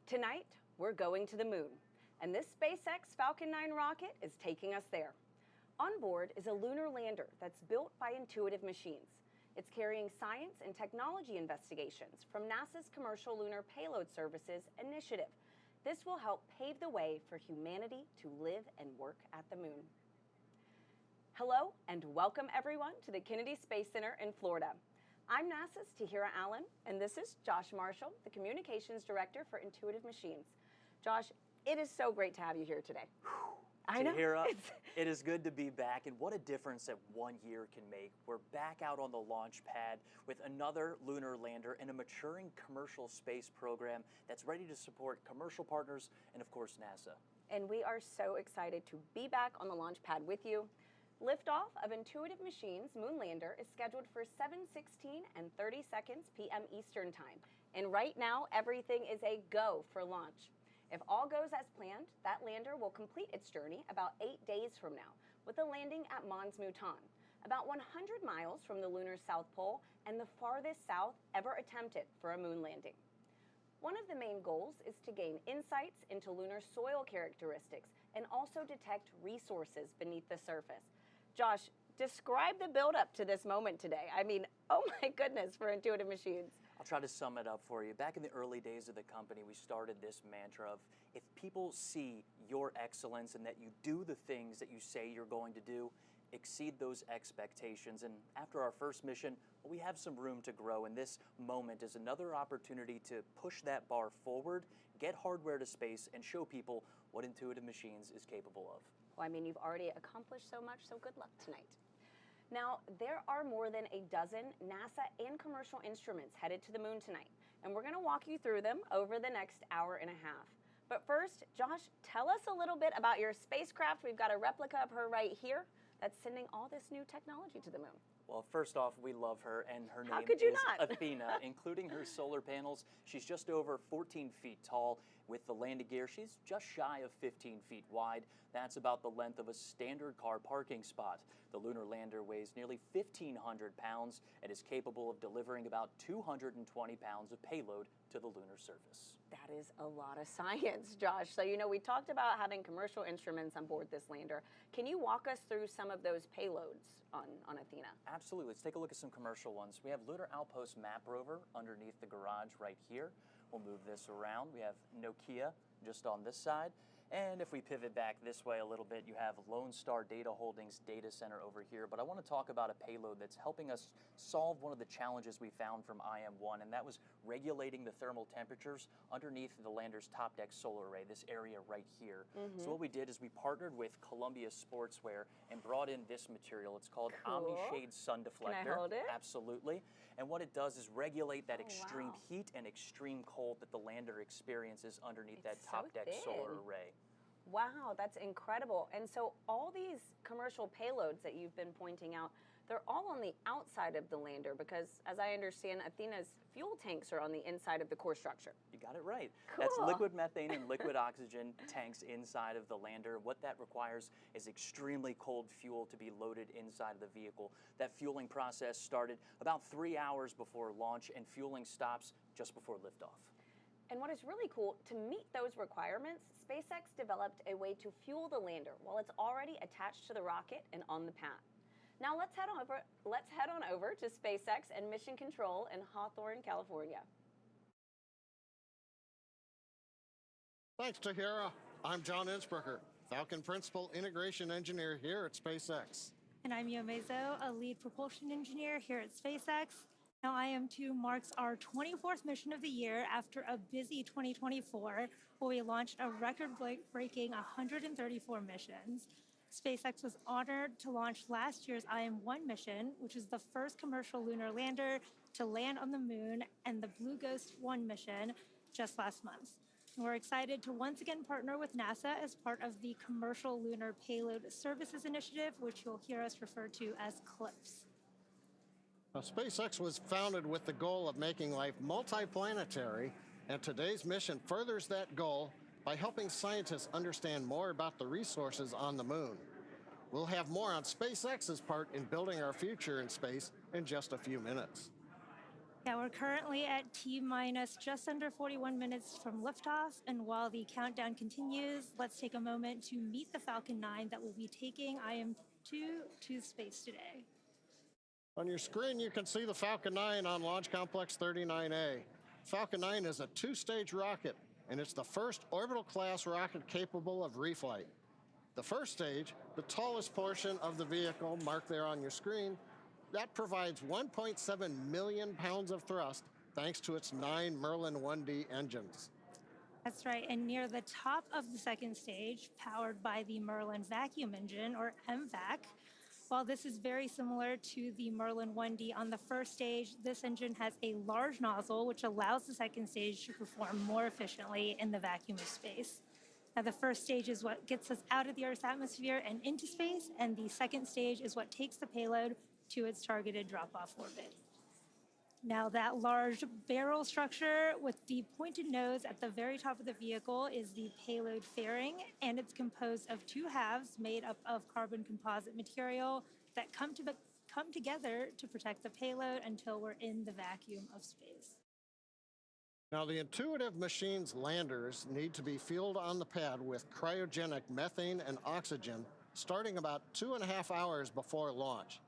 Tonight, we're going to the moon, and this SpaceX Falcon 9 rocket is taking us there. On board is a lunar lander that's built by Intuitive Machines. It's carrying science and technology investigations from NASA's Commercial Lunar Payload Services initiative. This will help pave the way for humanity to live and work at the moon. Hello and welcome everyone to the Kennedy Space Center in Florida. I'm NASA's Tahira Allen, and this is Josh Marshall, the Communications Director for Intuitive Machines. Josh, it is so great to have you here today. I know. Tahira, it is good to be back, and what a difference that 1 year can make. We're back out on the launch pad with another lunar lander and a maturing commercial space program that's ready to support commercial partners and, of course, NASA. And we are so excited to be back on the launch pad with you. Liftoff of Intuitive Machines' moon lander is scheduled for 7:16 and 30 seconds p.m. Eastern Time. And right now, everything is a go for launch. If all goes as planned, that lander will complete its journey about 8 days from now, with a landing at Mons Mouton, about 100 miles from the lunar South Pole and the farthest south ever attempted for a moon landing. One of the main goals is to gain insights into lunar soil characteristics and also detect resources beneath the surface. Josh, describe the build-up to this moment today. I mean, oh my goodness, for Intuitive Machines. I'll try to sum it up for you. Back in the early days of the company, we started this mantra of, if people see your excellence and that you do the things that you say you're going to do, exceed those expectations. And after our first mission, well, we have some room to grow, and this moment is another opportunity to push that bar forward, get hardware to space, and show people what Intuitive Machines is capable of. Well, I mean, you've already accomplished so much, so good luck tonight. Now, there are more than a dozen NASA and commercial instruments headed to the moon tonight, and we're going to walk you through them over the next hour and a half. But first, Josh, tell us a little bit about your spacecraft. We've got a replica of her right here that's sending all this new technology to the moon. Well, first off, we love her, and her How name could you is not? Athena, including her solar panels. She's just over 14 feet tall. With the landing gear, she's just shy of 15 feet wide. That's about the length of a standard car parking spot. The lunar lander weighs nearly 1,500 pounds and is capable of delivering about 220 pounds of payload to the lunar surface. That is a lot of science, Josh. So, you know, we talked about having commercial instruments on board this lander. Can you walk us through some of those payloads on Athena? Absolutely. Let's take a look at some commercial ones. We have Lunar Outpost Map Rover underneath the garage right here. We'll move this around. We have Nokia just on this side. And if we pivot back this way a little bit, you have Lone Star Data Holdings data center over here. But I want to talk about a payload that's helping us solve one of the challenges we found from IM-1, and that was regulating the thermal temperatures underneath the lander's top deck solar array, this area right here. So what we did is we partnered with Columbia Sportswear and brought in this material. It's called Omni-Shade Sun Deflector. Can I hold it? Absolutely. And what it does is regulate that extreme heat and extreme cold that the lander experiences underneath that top deck solar array. Wow, that's incredible. And so all these commercial payloads that you've been pointing out, they're all on the outside of the lander because, as I understand, Athena's fuel tanks are on the inside of the core structure. You got it right. Cool. That's liquid methane and liquid oxygen tanks inside of the lander. What that requires is extremely cold fuel to be loaded inside of the vehicle. That fueling process started about 3 hours before launch, and fueling stops just before liftoff. And what is really cool, to meet those requirements, SpaceX developed a way to fuel the lander while it's already attached to the rocket and on the pad. Now let's head on over to SpaceX and Mission Control in Hawthorne, California. Thanks, Tahira. I'm John Innsbrucker, Falcon Principal Integration Engineer here at SpaceX. And I'm Yomezo, a Lead Propulsion Engineer here at SpaceX. Now, IM-2 marks our 24th mission of the year after a busy 2024, where we launched a record-breaking 134 missions. SpaceX was honored to launch last year's IM-1 mission, which is the first commercial lunar lander to land on the moon, and the Blue Ghost 1 mission just last month. And we're excited to once again partner with NASA as part of the Commercial Lunar Payload Services Initiative, which you'll hear us refer to as CLPS. Now, SpaceX was founded with the goal of making life multiplanetary, and today's mission furthers that goal by helping scientists understand more about the resources on the moon. We'll have more on SpaceX's part in building our future in space in just a few minutes. Yeah, we're currently at T-minus just under 41 minutes from liftoff, and while the countdown continues, let's take a moment to meet the Falcon 9 that will be taking IM-2 to space today. On your screen, you can see the Falcon 9 on Launch Complex 39A. Falcon 9 is a two-stage rocket, and it's the first orbital-class rocket capable of reflight. The first stage, the tallest portion of the vehicle, marked there on your screen, that provides 1.7 million pounds of thrust thanks to its 9 Merlin 1D engines. That's right, and near the top of the second stage, powered by the Merlin vacuum engine, or MVAC, while this is very similar to the Merlin 1D on the first stage, this engine has a large nozzle, which allows the second stage to perform more efficiently in the vacuum of space. Now, the first stage is what gets us out of the Earth's atmosphere and into space, and the second stage is what takes the payload to its targeted drop-off orbit. Now, that large barrel structure with the pointed nose at the very top of the vehicle is the payload fairing, and it's composed of two halves made up of carbon composite material that come together to protect the payload until we're in the vacuum of space. Now, the Intuitive Machines landers need to be fueled on the pad with cryogenic methane and oxygen starting about 2.5 hours before launch.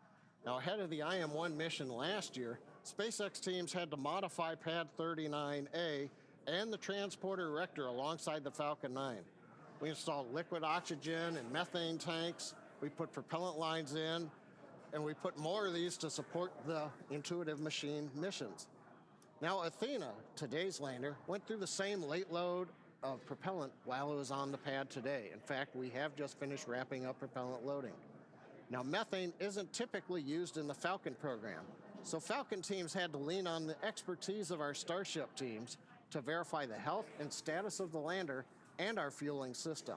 Now, ahead of the IM-1 mission last year, SpaceX teams had to modify Pad 39A and the transporter erector alongside the Falcon 9. We installed liquid oxygen and methane tanks, we put propellant lines in, and we put more of these to support the Intuitive Machine missions. Now, Athena, today's lander, went through the same late load of propellant while it was on the pad today. In fact, we have just finished wrapping up propellant loading. Now, methane isn't typically used in the Falcon program, so Falcon teams had to lean on the expertise of our Starship teams to verify the health and status of the lander and our fueling system.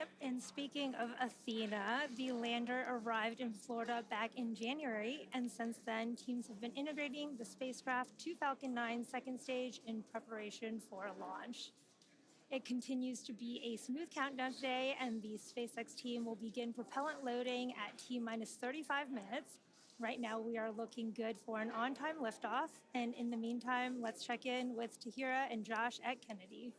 Yep, and speaking of Athena, the lander arrived in Florida back in January, and since then, teams have been integrating the spacecraft to Falcon 9's second stage in preparation for launch. It continues to be a smooth countdown today, and the SpaceX team will begin propellant loading at T-minus 35 minutes. Right now, we are looking good for an on-time liftoff, and in the meantime, let's check in with Tahira and Josh at Kennedy.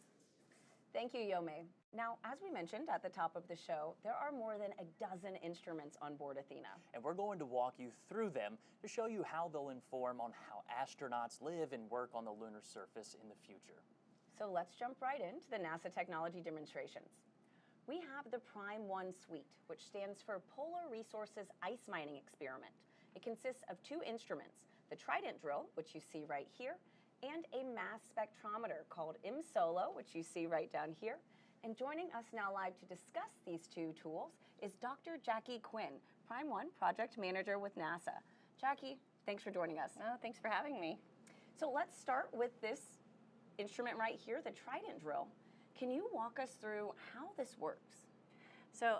Thank you, Yome. Now, as we mentioned at the top of the show, there are more than a dozen instruments on board Athena. And we're going to walk you through them to show you how they'll inform on how astronauts live and work on the lunar surface in the future. So let's jump right into the NASA technology demonstrations. We have the Prime 1 suite, which stands for Polar Resources Ice Mining Experiment. It consists of two instruments, the Trident drill, which you see right here, and a mass spectrometer called IM-SOLO, which you see right down here. And joining us now live to discuss these two tools is Dr. Jackie Quinn, Prime 1 Project Manager with NASA. Jackie, thanks for joining us. Oh, thanks for having me. So let's start with this instrument right here, the Trident drill. Can you walk us through how this works? So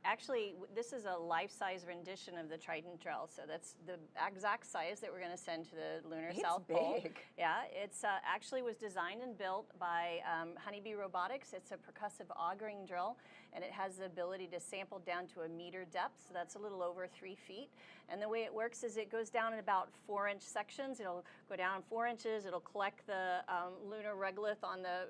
actually, this is a life-size rendition of the Trident drill. So that's the exact size that we're going to send to the lunar South Pole. It's big. Yeah, it's actually was designed and built by Honeybee Robotics. It's a percussive augering drill, and it has the ability to sample down to a meter depth. So that's a little over 3 feet. And the way it works is it goes down in about 4-inch sections. It'll go down 4 inches. It'll collect the lunar regolith on the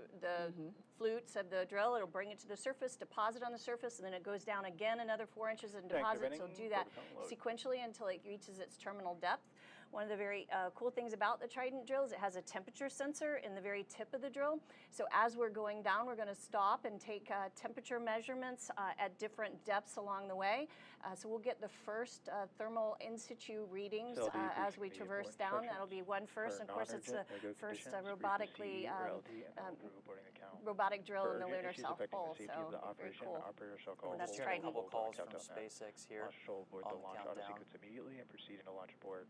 flutes of the drill. It'll bring it to the surface, deposit on the surface, and then it goes down again another 4 inches and deposits. So do that sequentially until it reaches its terminal depth. One of the very cool things about the Trident drill is it has a temperature sensor in the very tip of the drill. So as we're going down, we're going to stop and take temperature measurements at different depths along the way. So we'll get the first thermal in situ readings as we traverse down. That'll be one first. And of course, it's the first robotic drill in the lunar South Pole. So very cool. That's Trident. a couple calls from SpaceX here. Aboard the launch auto sequence immediately and proceeding to launch abort.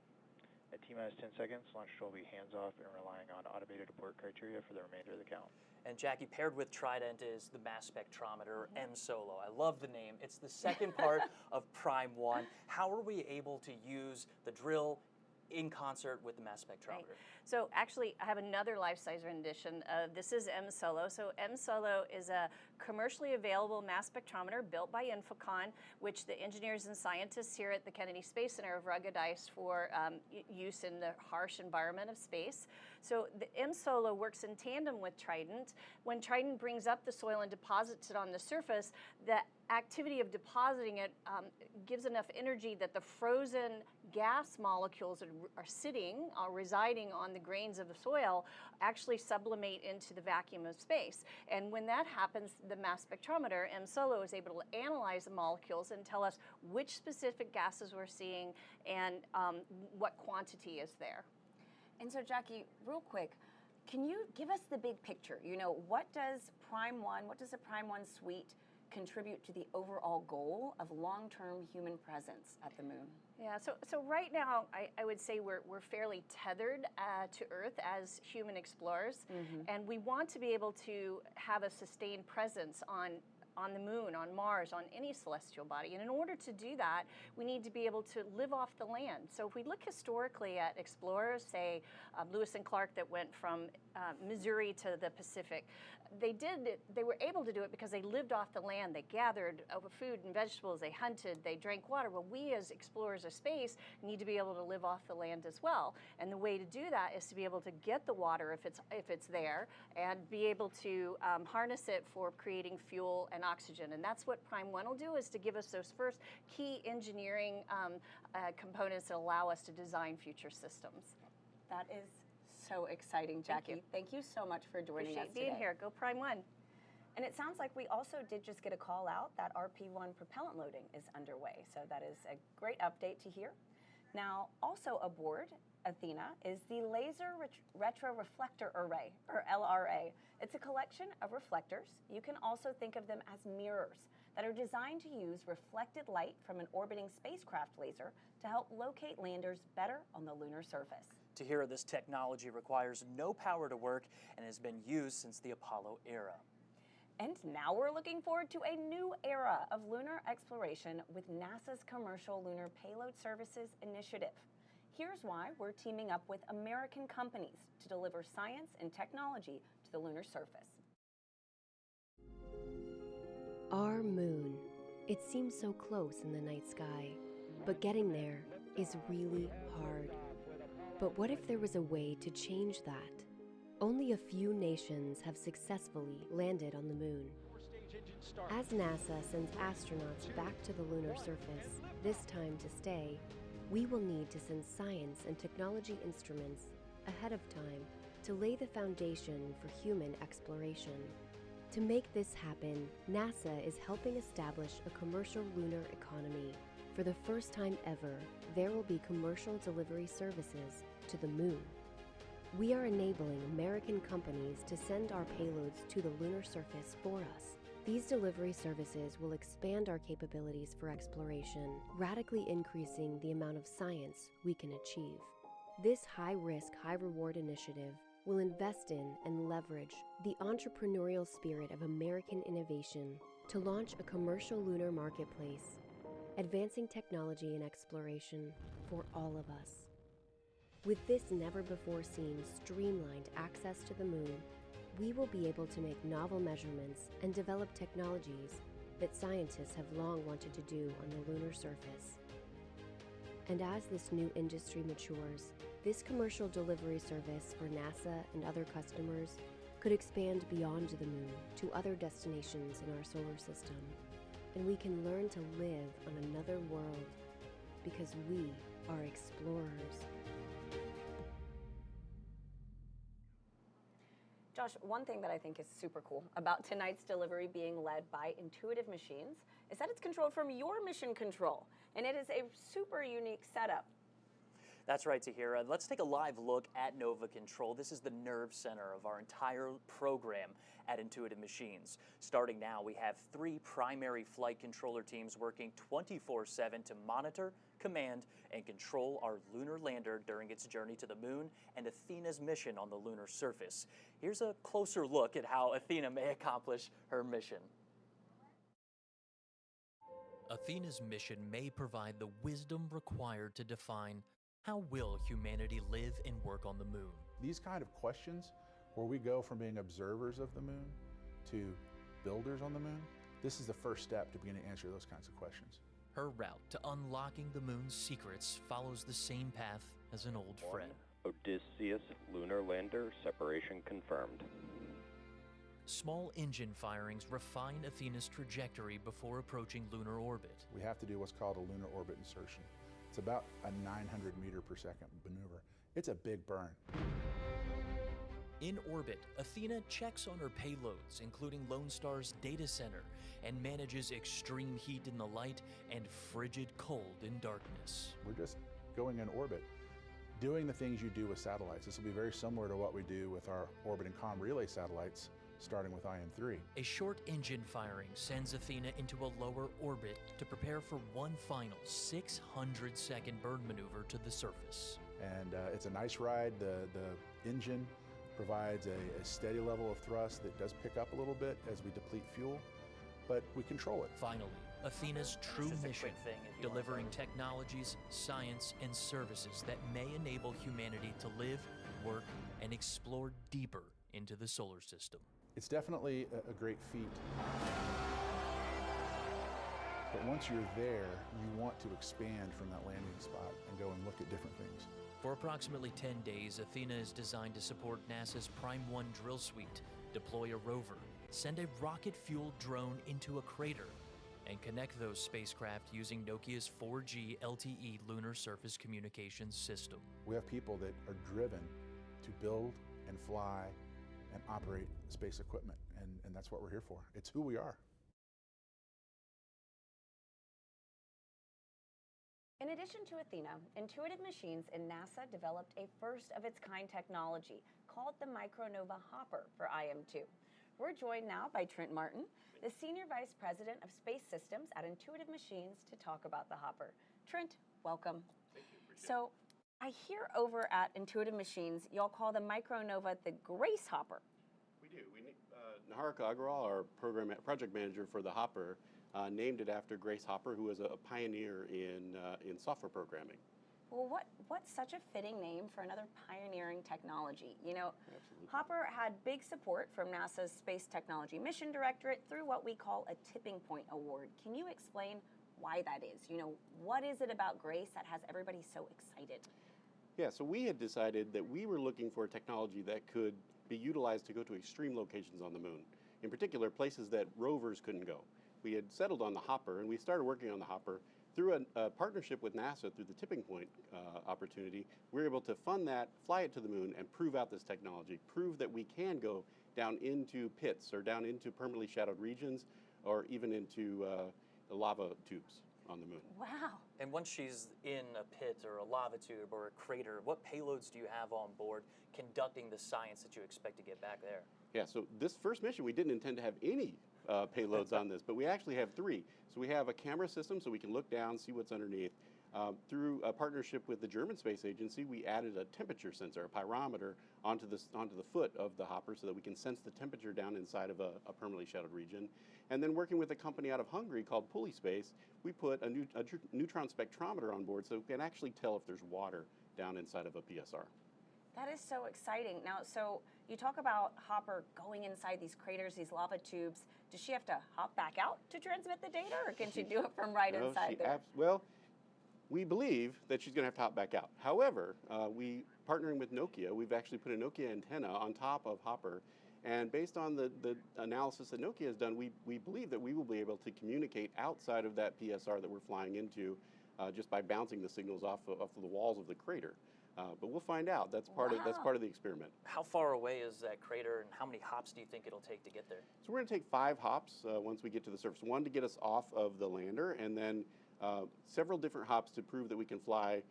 At T-minus 10 seconds, launch will be hands-off and relying on automated abort criteria for the remainder of the count. And Jackie, paired with Trident is the mass spectrometer, IM-SOLO. I love the name. It's the second part of Prime 1. How are we able to use the drill in concert with the mass spectrometer. Right. So actually, I have another life-size rendition. This is M-Solo. So M-Solo is a commercially available mass spectrometer built by Infocon, which the engineers and scientists here at the Kennedy Space Center have ruggedized for use in the harsh environment of space. So the M-Solo works in tandem with Trident. When Trident brings up the soil and deposits it on the surface, the activity of depositing it gives enough energy that the frozen gas molecules that are residing on the grains of the soil actually sublimate into the vacuum of space. And when that happens, the mass spectrometer, M-Solo, is able to analyze the molecules and tell us which specific gases we're seeing and what quantity is there. And so, Jackie, real quick, can you give us the big picture? You know, what does the Prime 1 suite contribute to the overall goal of long-term human presence at the moon? Yeah, so right now, I would say we're fairly tethered to Earth as human explorers, and we want to be able to have a sustained presence on the moon, on Mars, on any celestial body. And in order to do that, we need to be able to live off the land. So if we look historically at explorers, say Lewis and Clark that went from Missouri to the Pacific, they were able to do it because they lived off the land. They gathered food and vegetables, they hunted, they drank water. Well, we as explorers of space need to be able to live off the land as well. And the way to do that is to be able to get the water if it's there and be able to harness it for creating fuel and oxygen. And that's what Prime 1 will do, is to give us those first key engineering components that allow us to design future systems. That is so exciting, Jackie. Thank you so much for joining us today. Being here. Go Prime 1. And it sounds like we also did just get a call out that RP1 propellant loading is underway. So that is a great update to hear. Now, also aboard Athena is the Laser Retroreflector Array, or LRA. It's a collection of reflectors. You can also think of them as mirrors that are designed to use reflected light from an orbiting spacecraft laser to help locate landers better on the lunar surface. Tahira, this technology requires no power to work and has been used since the Apollo era. And now we're looking forward to a new era of lunar exploration with NASA's Commercial Lunar Payload Services initiative. Here's why we're teaming up with American companies to deliver science and technology to the lunar surface. Our moon. It seems so close in the night sky, but getting there is really hard. But what if there was a way to change that? Only a few nations have successfully landed on the moon. As NASA sends astronauts back to the lunar surface, this time to stay, we will need to send science and technology instruments ahead of time to lay the foundation for human exploration. To make this happen, NASA is helping establish a commercial lunar economy. For the first time ever, there will be commercial delivery services to the moon. We are enabling American companies to send our payloads to the lunar surface for us. These delivery services will expand our capabilities for exploration, radically increasing the amount of science we can achieve. This high-risk, high-reward initiative will invest in and leverage the entrepreneurial spirit of American innovation to launch a commercial lunar marketplace, advancing technology and exploration for all of us. With this never-before-seen streamlined access to the moon, we will be able to make novel measurements and develop technologies that scientists have long wanted to do on the lunar surface. And as this new industry matures, this commercial delivery service for NASA and other customers could expand beyond the moon to other destinations in our solar system. And we can learn to live on another world because we are explorers. Josh, one thing that I think is super cool about tonight's delivery being led by Intuitive Machines is that it's controlled from your mission control, and it is a super unique setup. That's right, Tahira. Let's take a live look at Nova Control. This is the nerve center of our entire program at Intuitive Machines. Starting now, we have 3 primary flight controller teams working 24/7 to monitor, command, and control our lunar lander during its journey to the moon and Athena's mission on the lunar surface. Here's a closer look at how Athena may accomplish her mission. Athena's mission may provide the wisdom required to define How will humanity live and work on the moon? These kind of questions, where we go from being observers of the moon to builders on the moon, this is the first step to begin to answer those kinds of questions. Her route to unlocking the moon's secrets follows the same path as an old friend. Odysseus lunar lander separation confirmed. Small engine firings refine Athena's trajectory before approaching lunar orbit. We have to do what's called a lunar orbit insertion. It's about a 900 meter per second maneuver. It's a big burn. In orbit, Athena checks on her payloads, including Lone Star's data center, and manages extreme heat in the light and frigid cold in darkness. We're just going in orbit, doing the things you do with satellites. This will be very similar to what we do with our orbit and comm relay satellites, starting with IM-3. A short engine firing sends Athena into a lower orbit to prepare for one final 600-second burn maneuver to the surface. And it's a nice ride. The engine provides a steady level of thrust that does pick up a little bit as we deplete fuel, but we control it. Finally, Athena's true mission, delivering technologies, science, and services that may enable humanity to live, work, and explore deeper into the solar system. It's definitely a great feat. But once you're there, you want to expand from that landing spot and go and look at different things. For approximately 10 days, Athena is designed to support NASA's Prime 1 drill suite, deploy a rover, send a rocket-fueled drone into a crater, and connect those spacecraft using Nokia's 4G LTE lunar surface communications system. We have people that are driven to build and fly and operate space equipment, and that's what we're here for. It's who we are. In addition to Athena, Intuitive Machines and NASA developed a first-of-its-kind technology called the Micronova hopper for IM-2. We're joined now by Trent Martin, the Senior Vice President of Space Systems at Intuitive Machines, to talk about the hopper. Trent, welcome. Thank you. Appreciate So, I hear over at Intuitive Machines, y'all call the Micronova the Grace hopper. We do. Naharika Agrawal, our project manager for the hopper, named it after Grace Hopper, who was a pioneer in software programming. Well, what's such a fitting name for another pioneering technology? You know, Absolutely. Hopper had big support from NASA's Space Technology Mission Directorate through what we call a tipping point award. Can you explain why that is? You know, what is it about Grace that has everybody so excited? Yeah, so we had decided that we were looking for a technology that could be utilized to go to extreme locations on the moon. In particular, places that rovers couldn't go. We had settled on the hopper, and we started working on the hopper through a partnership with NASA through the tipping point opportunity. We were able to fund that, fly it to the moon, and prove out this technology, prove that we can go down into pits or down into permanently shadowed regions or even into the lava tubes on the moon. Wow. And once she's in a pit or a lava tube or a crater, what payloads do you have on board conducting the science that you expect to get back there? Yeah, so this first mission, we didn't intend to have any payloads on this, but we actually have 3. So we have a camera system so we can look down, see what's underneath. Through a partnership with the German Space Agency, we added a temperature sensor, a pyrometer, onto the foot of the hopper so that we can sense the temperature down inside of a permanently shadowed region. And then working with a company out of Hungary called Pulley Space, we put a neutron spectrometer on board so we can actually tell if there's water down inside of a PSR. That is so exciting. Now, so you talk about Hopper going inside these craters, these lava tubes. Does she have to hop back out to transmit the data, or can she do it from right inside there? Well, we believe that she's going to have to hop back out. However, partnering with Nokia, we've actually put a Nokia antenna on top of Hopper. And based on the analysis that Nokia has done, we believe that we will be able to communicate outside of that PSR that we're flying into just by bouncing the signals off of the walls of the crater. But we'll find out. That's part of the experiment. How far away is that crater, and how many hops do you think it'll take to get there? So we're going to take 5 hops once we get to the surface. 1 to get us off of the lander, and then several different hops to prove that we can fly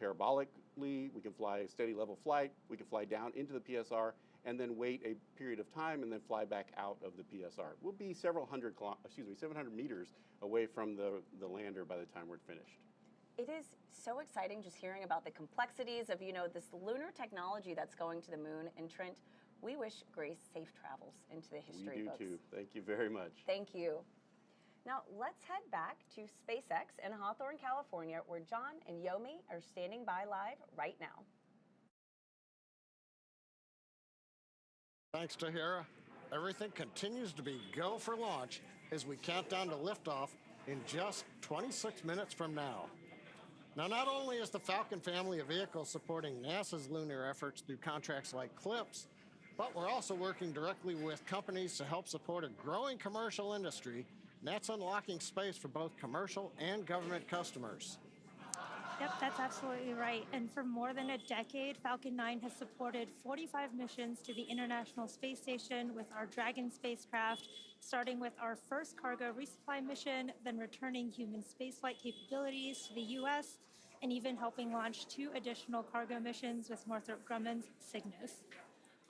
parabolically, we can fly a steady level flight, we can fly down into the PSR, and then wait a period of time and then fly back out of the PSR. We'll be 700 meters away from the lander by the time we're finished. It is so exciting just hearing about the complexities of, this lunar technology that's going to the moon. And Trent, we wish Grace safe travels into the history books. We do too. Thank you very much. Thank you. Now let's head back to SpaceX in Hawthorne, California, where John and Yomi are standing by live right now. Thanks, Tahira. Everything continues to be go for launch as we count down to liftoff in just 26 minutes from now. Now, not only is the Falcon family of vehicles supporting NASA's lunar efforts through contracts like CLIPS, but we're also working directly with companies to help support a growing commercial industry, and that's unlocking space for both commercial and government customers. Yep, that's absolutely right. And for more than a decade, Falcon 9 has supported 45 missions to the International Space Station with our Dragon spacecraft, starting with our first cargo resupply mission, then returning human spaceflight capabilities to the U.S., and even helping launch 2 additional cargo missions with Northrop Grumman's Cygnus.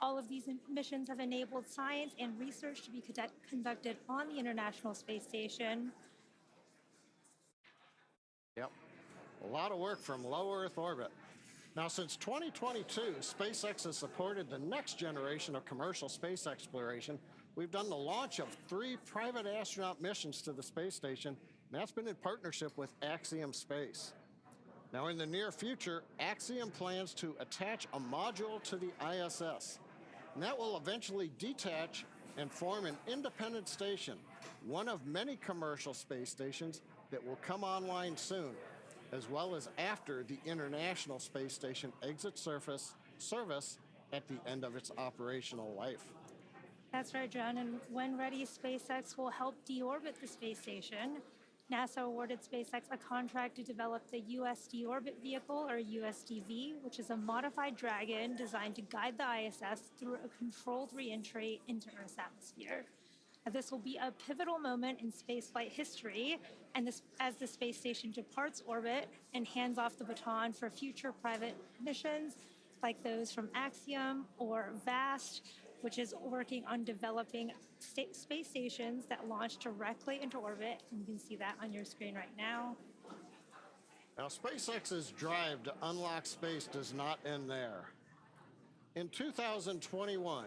All of these missions have enabled science and research to be conducted on the International Space Station. Yep. A lot of work from low Earth orbit. Now, since 2022, SpaceX has supported the next generation of commercial space exploration. We've done the launch of 3 private astronaut missions to the space station, and that's been in partnership with Axiom Space. Now, in the near future, Axiom plans to attach a module to the ISS, and that will eventually detach and form an independent station, one of many commercial space stations that will come online soon, as well as after the International Space Station exits service at the end of its operational life. That's right, John. And when ready, SpaceX will help deorbit the space station. NASA awarded SpaceX a contract to develop the US Deorbit Vehicle, or USDV, which is a modified Dragon designed to guide the ISS through a controlled re-entry into Earth's atmosphere. This will be a pivotal moment in spaceflight history, and as the space station departs orbit and hands off the baton for future private missions like those from Axiom or VAST, which is working on developing space stations that launch directly into orbit. And you can see that on your screen right now. Now, SpaceX's drive to unlock space does not end there. In 2021,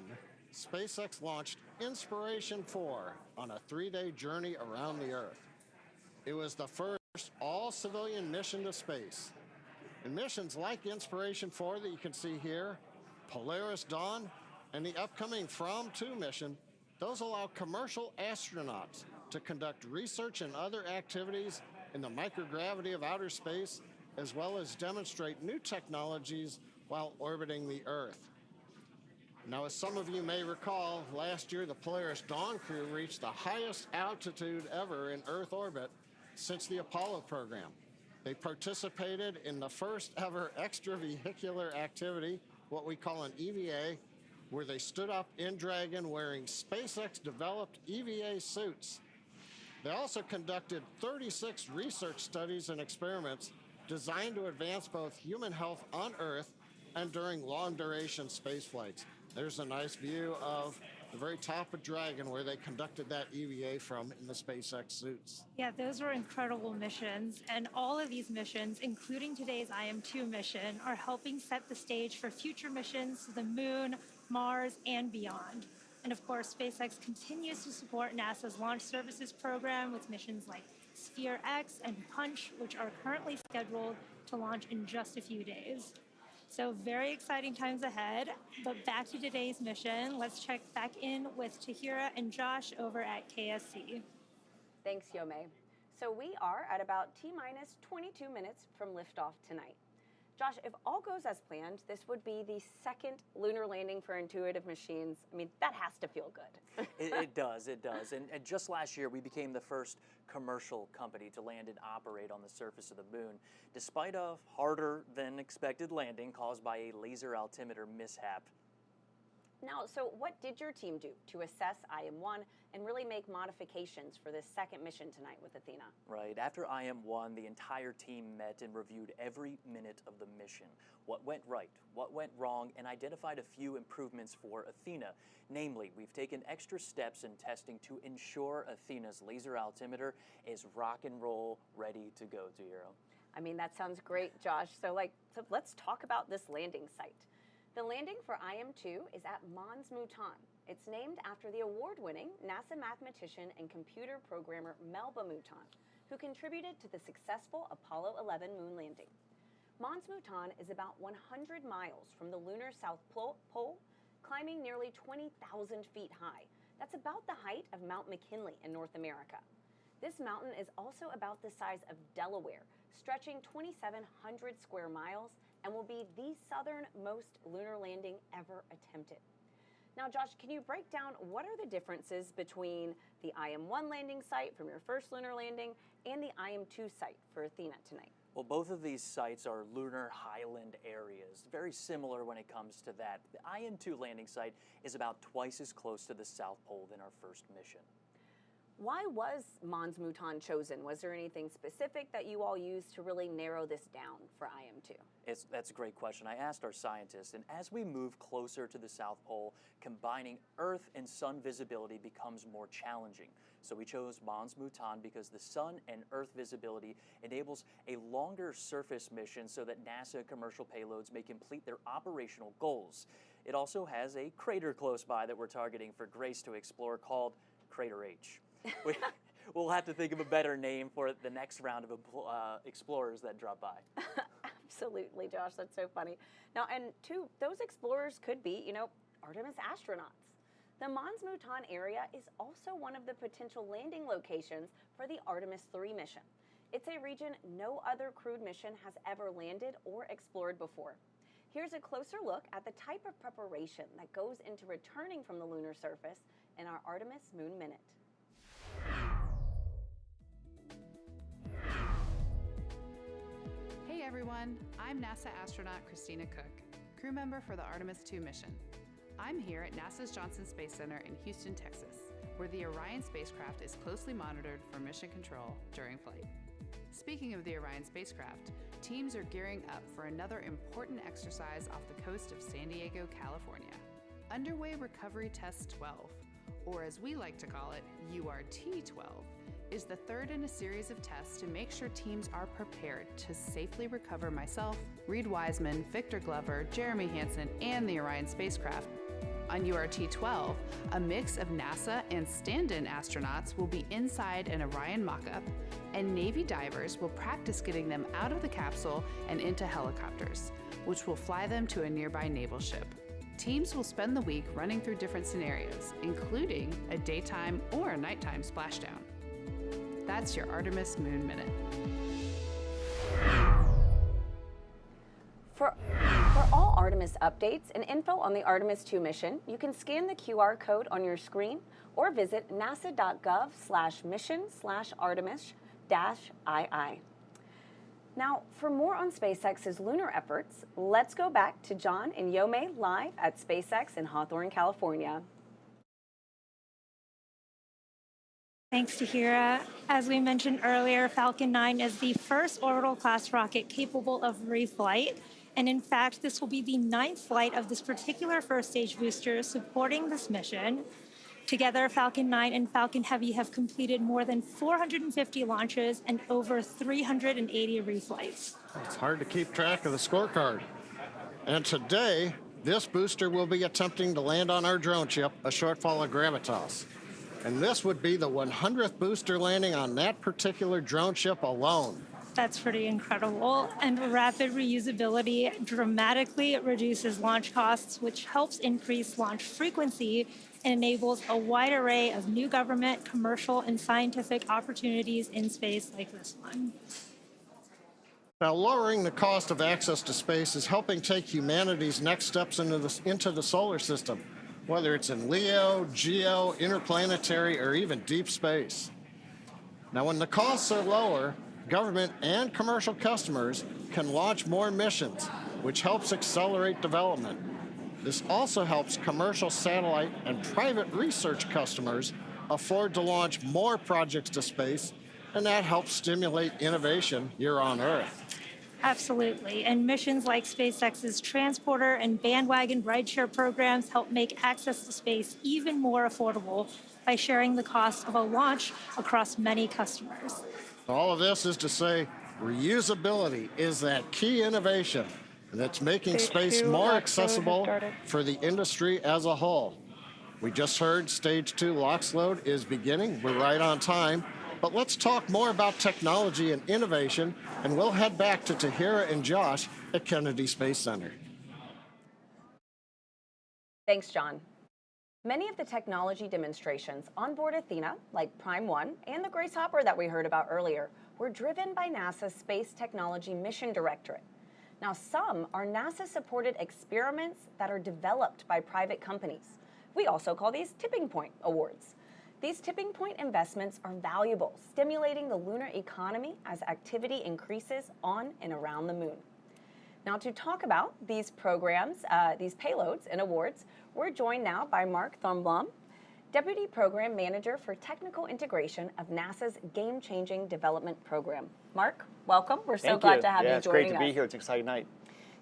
SpaceX launched Inspiration 4 on a 3-day journey around the Earth. It was the first all-civilian mission to space. And missions like Inspiration 4 that you can see here, Polaris Dawn, and the upcoming From-2 mission, those allow commercial astronauts to conduct research and other activities in the microgravity of outer space, as well as demonstrate new technologies while orbiting the Earth. Now, as some of you may recall, last year the Polaris Dawn crew reached the highest altitude ever in Earth orbit since the Apollo program. They participated in the first ever extravehicular activity, what we call an EVA, where they stood up in Dragon wearing SpaceX-developed EVA suits. They also conducted 36 research studies and experiments designed to advance both human health on Earth and during long-duration space flights. There's a nice view of the very top of Dragon where they conducted that EVA from in the SpaceX suits. Yeah, those were incredible missions. And all of these missions, including today's IM-2 mission, are helping set the stage for future missions to the Moon, Mars, and beyond. And of course, SpaceX continues to support NASA's Launch Services program with missions like Sphere X and Punch, which are currently scheduled to launch in just a few days. So very exciting times ahead, but back to today's mission. Let's check back in with Tahira and Josh over at KSC. Thanks, Yome. So we are at about T-minus 22 minutes from liftoff tonight. Josh, if all goes as planned, this would be the second lunar landing for Intuitive Machines. I mean, that has to feel good. It does. And just last year, we became the first commercial company to land and operate on the surface of the moon, despite a harder than expected landing caused by a laser altimeter mishap. Now, so what did your team do to assess IM-1 and really make modifications for this second mission tonight with Athena? Right. After IM-1, the entire team met and reviewed every minute of the mission, what went right, what went wrong, and identified a few improvements for Athena. Namely, we've taken extra steps in testing to ensure Athena's laser altimeter is rock and roll ready to go, Tahira. I mean, that sounds great, Josh. So let's talk about this landing site. The landing for IM-2 is at Mons Mouton, It's named after the award-winning NASA mathematician and computer programmer Melba Mouton, who contributed to the successful Apollo 11 moon landing. Mons Mouton is about 100 miles from the lunar South Pole, climbing nearly 20,000 feet high. That's about the height of Mount McKinley in North America. This mountain is also about the size of Delaware, stretching 2,700 square miles, and will be the southernmost lunar landing ever attempted. Now, Josh, can you break down what are the differences between the IM-1 landing site from your first lunar landing and the IM-2 site for Athena tonight? Well, both of these sites are lunar highland areas, very similar when it comes to that. The IM-2 landing site is about twice as close to the South Pole than our first mission. Why was Mons Mouton chosen? Was there anything specific that you all used to really narrow this down for IM-2? That's a great question. I asked our scientists, and as we move closer to the South Pole, combining Earth and Sun visibility becomes more challenging. So we chose Mons Mouton because the Sun and Earth visibility enables a longer surface mission so that NASA commercial payloads may complete their operational goals. It also has a crater close by that we're targeting for Grace to explore called Crater H. We'll have to think of a better name for the next round of explorers that drop by. Absolutely, Josh. That's so funny. Now, and those explorers could be, Artemis astronauts. The Mons Mouton area is also one of the potential landing locations for the Artemis 3 mission. It's a region no other crewed mission has ever landed or explored before. Here's a closer look at the type of preparation that goes into returning from the lunar surface in our Artemis Moon Minute. Hey everyone, I'm NASA astronaut Christina Cook, crew member for the Artemis 2 mission. I'm here at NASA's Johnson Space Center in Houston, Texas, where the Orion spacecraft is closely monitored for mission control during flight. Speaking of the Orion spacecraft, teams are gearing up for another important exercise off the coast of San Diego, California. Underway Recovery Test 12, or as we like to call it, URT-12, is the third in a series of tests to make sure teams are prepared to safely recover myself, Reed Wiseman, Victor Glover, Jeremy Hansen, and the Orion spacecraft. On URT-12, a mix of NASA and stand-in astronauts will be inside an Orion mock-up, and Navy divers will practice getting them out of the capsule and into helicopters, which will fly them to a nearby naval ship. Teams will spend the week running through different scenarios, including a daytime or a nighttime splashdown. That's your Artemis Moon Minute. For all Artemis updates and info on the Artemis 2 mission, you can scan the QR code on your screen or visit nasa.gov/mission/Artemis-II. Now, for more on SpaceX's lunar efforts, let's go back to John and Yomei live at SpaceX in Hawthorne, California. Thanks, Tahira. As we mentioned earlier, Falcon 9 is the first orbital-class rocket capable of reflight. And in fact, this will be the 9th flight of this particular first-stage booster supporting this mission. Together, Falcon 9 and Falcon Heavy have completed more than 450 launches and over 380 reflights. It's hard to keep track of the scorecard. And today, this booster will be attempting to land on our drone ship, a shortfall of Gravitas. And this would be the 100th booster landing on that particular drone ship alone. That's pretty incredible. And rapid reusability dramatically reduces launch costs, which helps increase launch frequency and enables a wide array of new government, commercial, and scientific opportunities in space like this one. Now, lowering the cost of access to space is helping take humanity's next steps into the solar system, whether it's in LEO, GEO, interplanetary, or even deep space. Now, when the costs are lower, government and commercial customers can launch more missions, which helps accelerate development. This also helps commercial satellite and private research customers afford to launch more projects to space, and that helps stimulate innovation here on Earth. Absolutely. And missions like SpaceX's transporter and bandwagon rideshare programs help make access to space even more affordable by sharing the cost of a launch across many customers. All of this is to say, reusability is that key innovation that's making space more accessible for the industry as a whole. We just heard stage 2 LOX load is beginning. We're right on time. But let's talk more about technology and innovation, and we'll head back to Tahira and Josh at Kennedy Space Center. Thanks, John. Many of the technology demonstrations on board Athena, like Prime 1 and the Grace Hopper that we heard about earlier, were driven by NASA's Space Technology Mission Directorate. Now, some are NASA-supported experiments that are developed by private companies. We also call these tipping point awards. These tipping point investments are valuable, stimulating the lunar economy as activity increases on and around the moon. Now, to talk about these programs, these payloads and awards, we're joined now by Mark Thornblom, Deputy Program Manager for Technical Integration of NASA's Game-Changing Development Program. Mark, welcome. We're so glad to have you joining us. It's great to be here. It's an exciting night.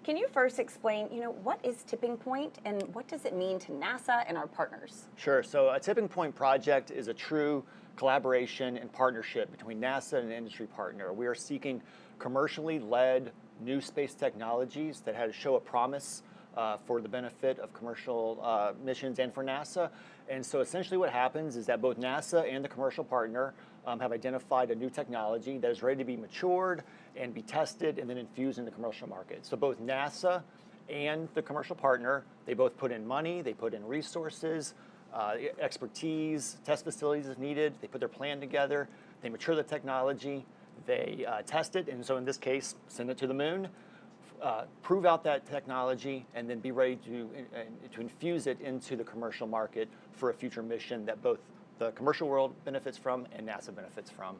Can you first explain, what is Tipping Point and what does it mean to NASA and our partners? Sure. So a Tipping Point project is a true collaboration and partnership between NASA and an industry partner. We are seeking commercially led new space technologies that show a promise for the benefit of commercial missions and for NASA. And so essentially what happens is that both NASA and the commercial partner have identified a new technology that is ready to be matured and be tested and then infused in the commercial market. So both NASA and the commercial partner, they both put in money, they put in resources, expertise, test facilities if needed, they put their plan together, they mature the technology, they test it, and so in this case, send it to the moon, prove out that technology, and then be ready to infuse it into the commercial market for a future mission that both the commercial world benefits from and NASA benefits from.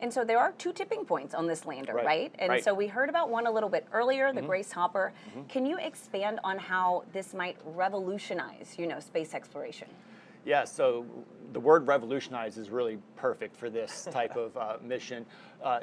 And so there are 2 tipping points on this lander, right? And so we heard about one a little bit earlier, the Grace Hopper. Can you expand on how this might revolutionize, space exploration? Yeah, so the word revolutionize is really perfect for this type of mission.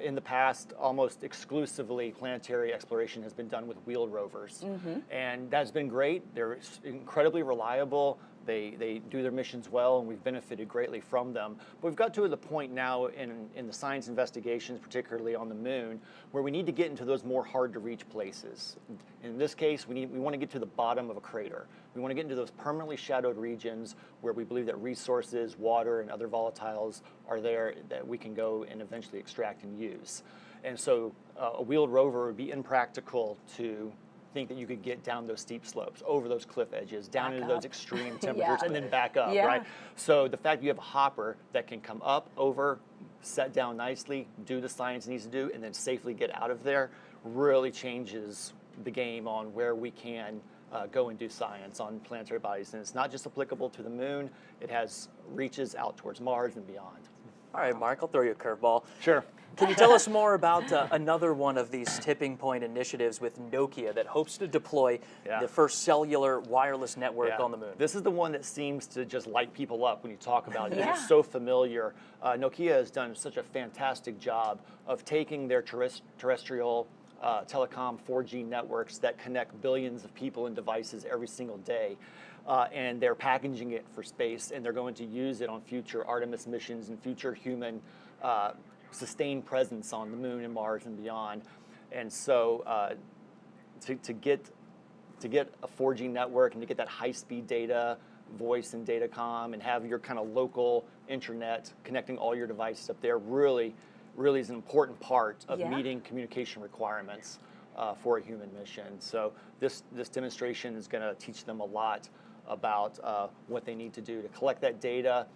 In the past, almost exclusively planetary exploration has been done with wheeled rovers. And that's been great. They're incredibly reliable. They do their missions well, and we've benefited greatly from them. But we've got to the point now in the science investigations, particularly on the moon, where we need to get into those more hard-to-reach places. In this case, we want to get to the bottom of a crater. We want to get into those permanently shadowed regions where we believe that resources, water, and other volatiles are there that we can go and eventually extract and use. And so a wheeled rover would be impractical to think that you could get down those steep slopes, over those cliff edges, down into those extreme temperatures, and then back up, right? So the fact that you have a hopper that can come up, over, set down nicely, do the science it needs to do, and then safely get out of there really changes the game on where we can go and do science on planetary bodies. And it's not just applicable to the moon, it has reaches out towards Mars and beyond. All right, Mark, I'll throw you a curveball. Sure. Can you tell us more about another one of these tipping point initiatives with Nokia that hopes to deploy the first cellular wireless network on the moon? This is the one that seems to just light people up when you talk about it. It's so familiar. Nokia has done such a fantastic job of taking their terrestrial telecom 4G networks that connect billions of people and devices every single day. And they're packaging it for space, and they're going to use it on future Artemis missions and future human sustained presence on the moon and Mars and beyond. And so to get a 4G network and to get that high-speed data, voice and datacom, and have your kind of local internet connecting all your devices up there really is an important part of meeting communication requirements for a human mission. So this demonstration is going to teach them a lot about what they need to do to collect that data.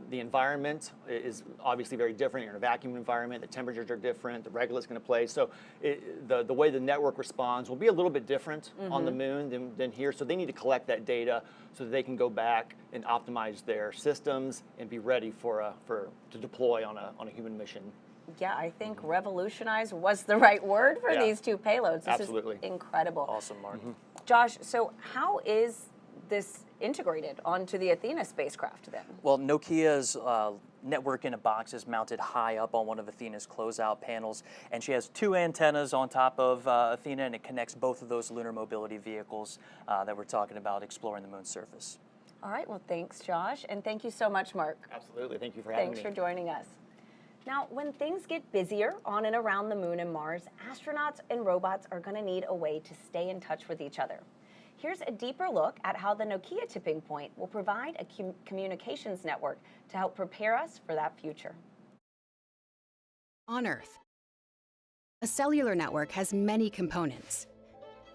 The environment is obviously very different. You're in a vacuum environment, the temperatures are different, the regolith's going to play. So the way the network responds will be a little bit different on the moon than here. So they need to collect that data so that they can go back and optimize their systems and be ready to deploy on a human mission. Yeah, I think revolutionize was the right word for these 2 payloads. This is incredible. Awesome, Mark. Josh, so how is this integrated onto the Athena spacecraft then? Well, Nokia's network in a box is mounted high up on one of Athena's closeout panels, and she has 2 antennas on top of Athena, and it connects both of those lunar mobility vehicles that we're talking about exploring the moon's surface. All right, well, thanks, Josh, and thank you so much, Mark. Absolutely, thank you for having me. Thanks for joining us. Now, when things get busier on and around the moon and Mars, astronauts and robots are going to need a way to stay in touch with each other. Here's a deeper look at how the Nokia tipping point will provide a communications network to help prepare us for that future. On Earth, a cellular network has many components: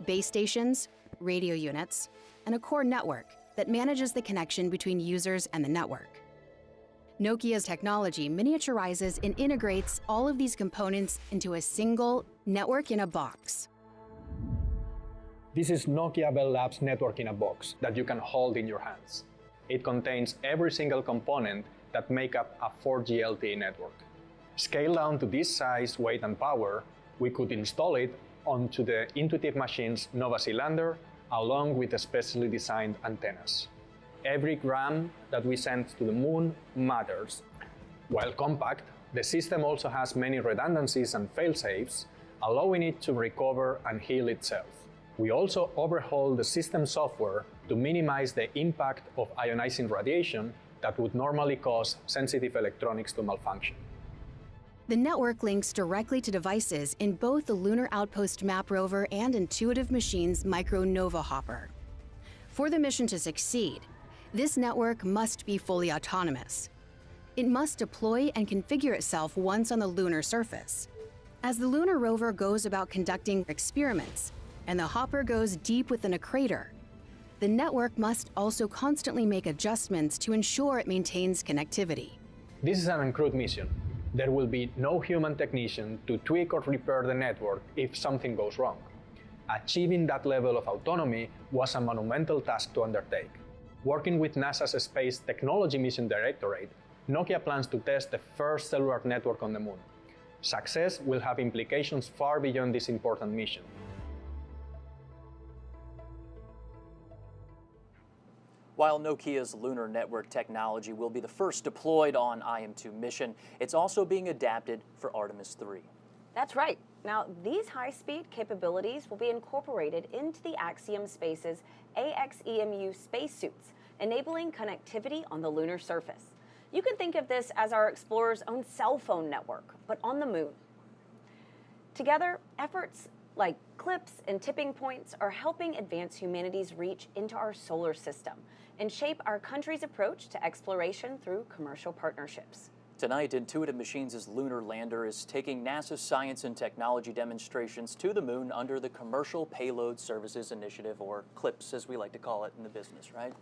base stations, radio units, and a core network that manages the connection between users and the network. Nokia's technology miniaturizes and integrates all of these components into a single network in a box. This is Nokia Bell Labs Network in a Box that you can hold in your hands. It contains every single component that make up a 4G LTE network. Scaled down to this size, weight, and power, we could install it onto the Intuitive Machines Nova Sea lander along with specially designed antennas. Every gram that we send to the moon matters. While compact, the system also has many redundancies and fail-safes, allowing it to recover and heal itself. We also overhaul the system software to minimize the impact of ionizing radiation that would normally cause sensitive electronics to malfunction. The network links directly to devices in both the Lunar Outpost Map Rover and Intuitive Machines Micronova hopper. For the mission to succeed, this network must be fully autonomous. It must deploy and configure itself once on the lunar surface. As the lunar rover goes about conducting experiments, and the hopper goes deep within a crater, the network must also constantly make adjustments to ensure it maintains connectivity. This is an uncrewed mission. There will be no human technician to tweak or repair the network if something goes wrong. Achieving that level of autonomy was a monumental task to undertake. Working with NASA's Space Technology Mission Directorate, Nokia plans to test the first cellular network on the moon. Success will have implications far beyond this important mission. While Nokia's lunar network technology will be the first deployed on IM-2 mission, it's also being adapted for Artemis 3. That's right. Now, these high-speed capabilities will be incorporated into the Axiom Space's AXEMU spacesuits, enabling connectivity on the lunar surface. You can think of this as our explorer's own cell phone network, but on the moon. Together, efforts like CLIPS and tipping points are helping advance humanity's reach into our solar system and shape our country's approach to exploration through commercial partnerships. Tonight, Intuitive Machines' lunar lander is taking NASA's science and technology demonstrations to the moon under the Commercial Payload Services Initiative, or CLIPS as we like to call it in the business, right?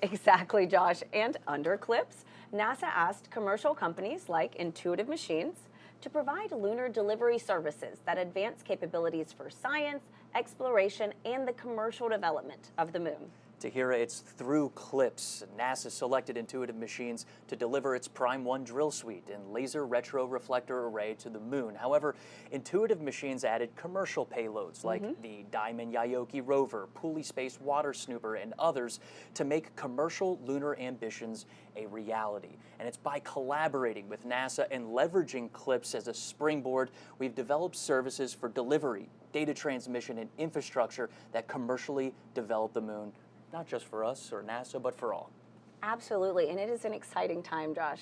Exactly, Josh. And under CLIPS, NASA asked commercial companies like Intuitive Machines to provide lunar delivery services that advance capabilities for science, exploration, and the commercial development of the moon. Tahira, it's through CLIPS. NASA selected Intuitive Machines to deliver its Prime 1 drill suite and laser retroreflector array to the moon. However, Intuitive Machines added commercial payloads like the Diamond Yaoki rover, Puli Space Water Snooper, and others to make commercial lunar ambitions a reality. And it's by collaborating with NASA and leveraging CLIPS as a springboard, we've developed services for delivery, data transmission, and infrastructure that commercially develop the moon. Not just for us or NASA, but for all. Absolutely, and it is an exciting time, Josh.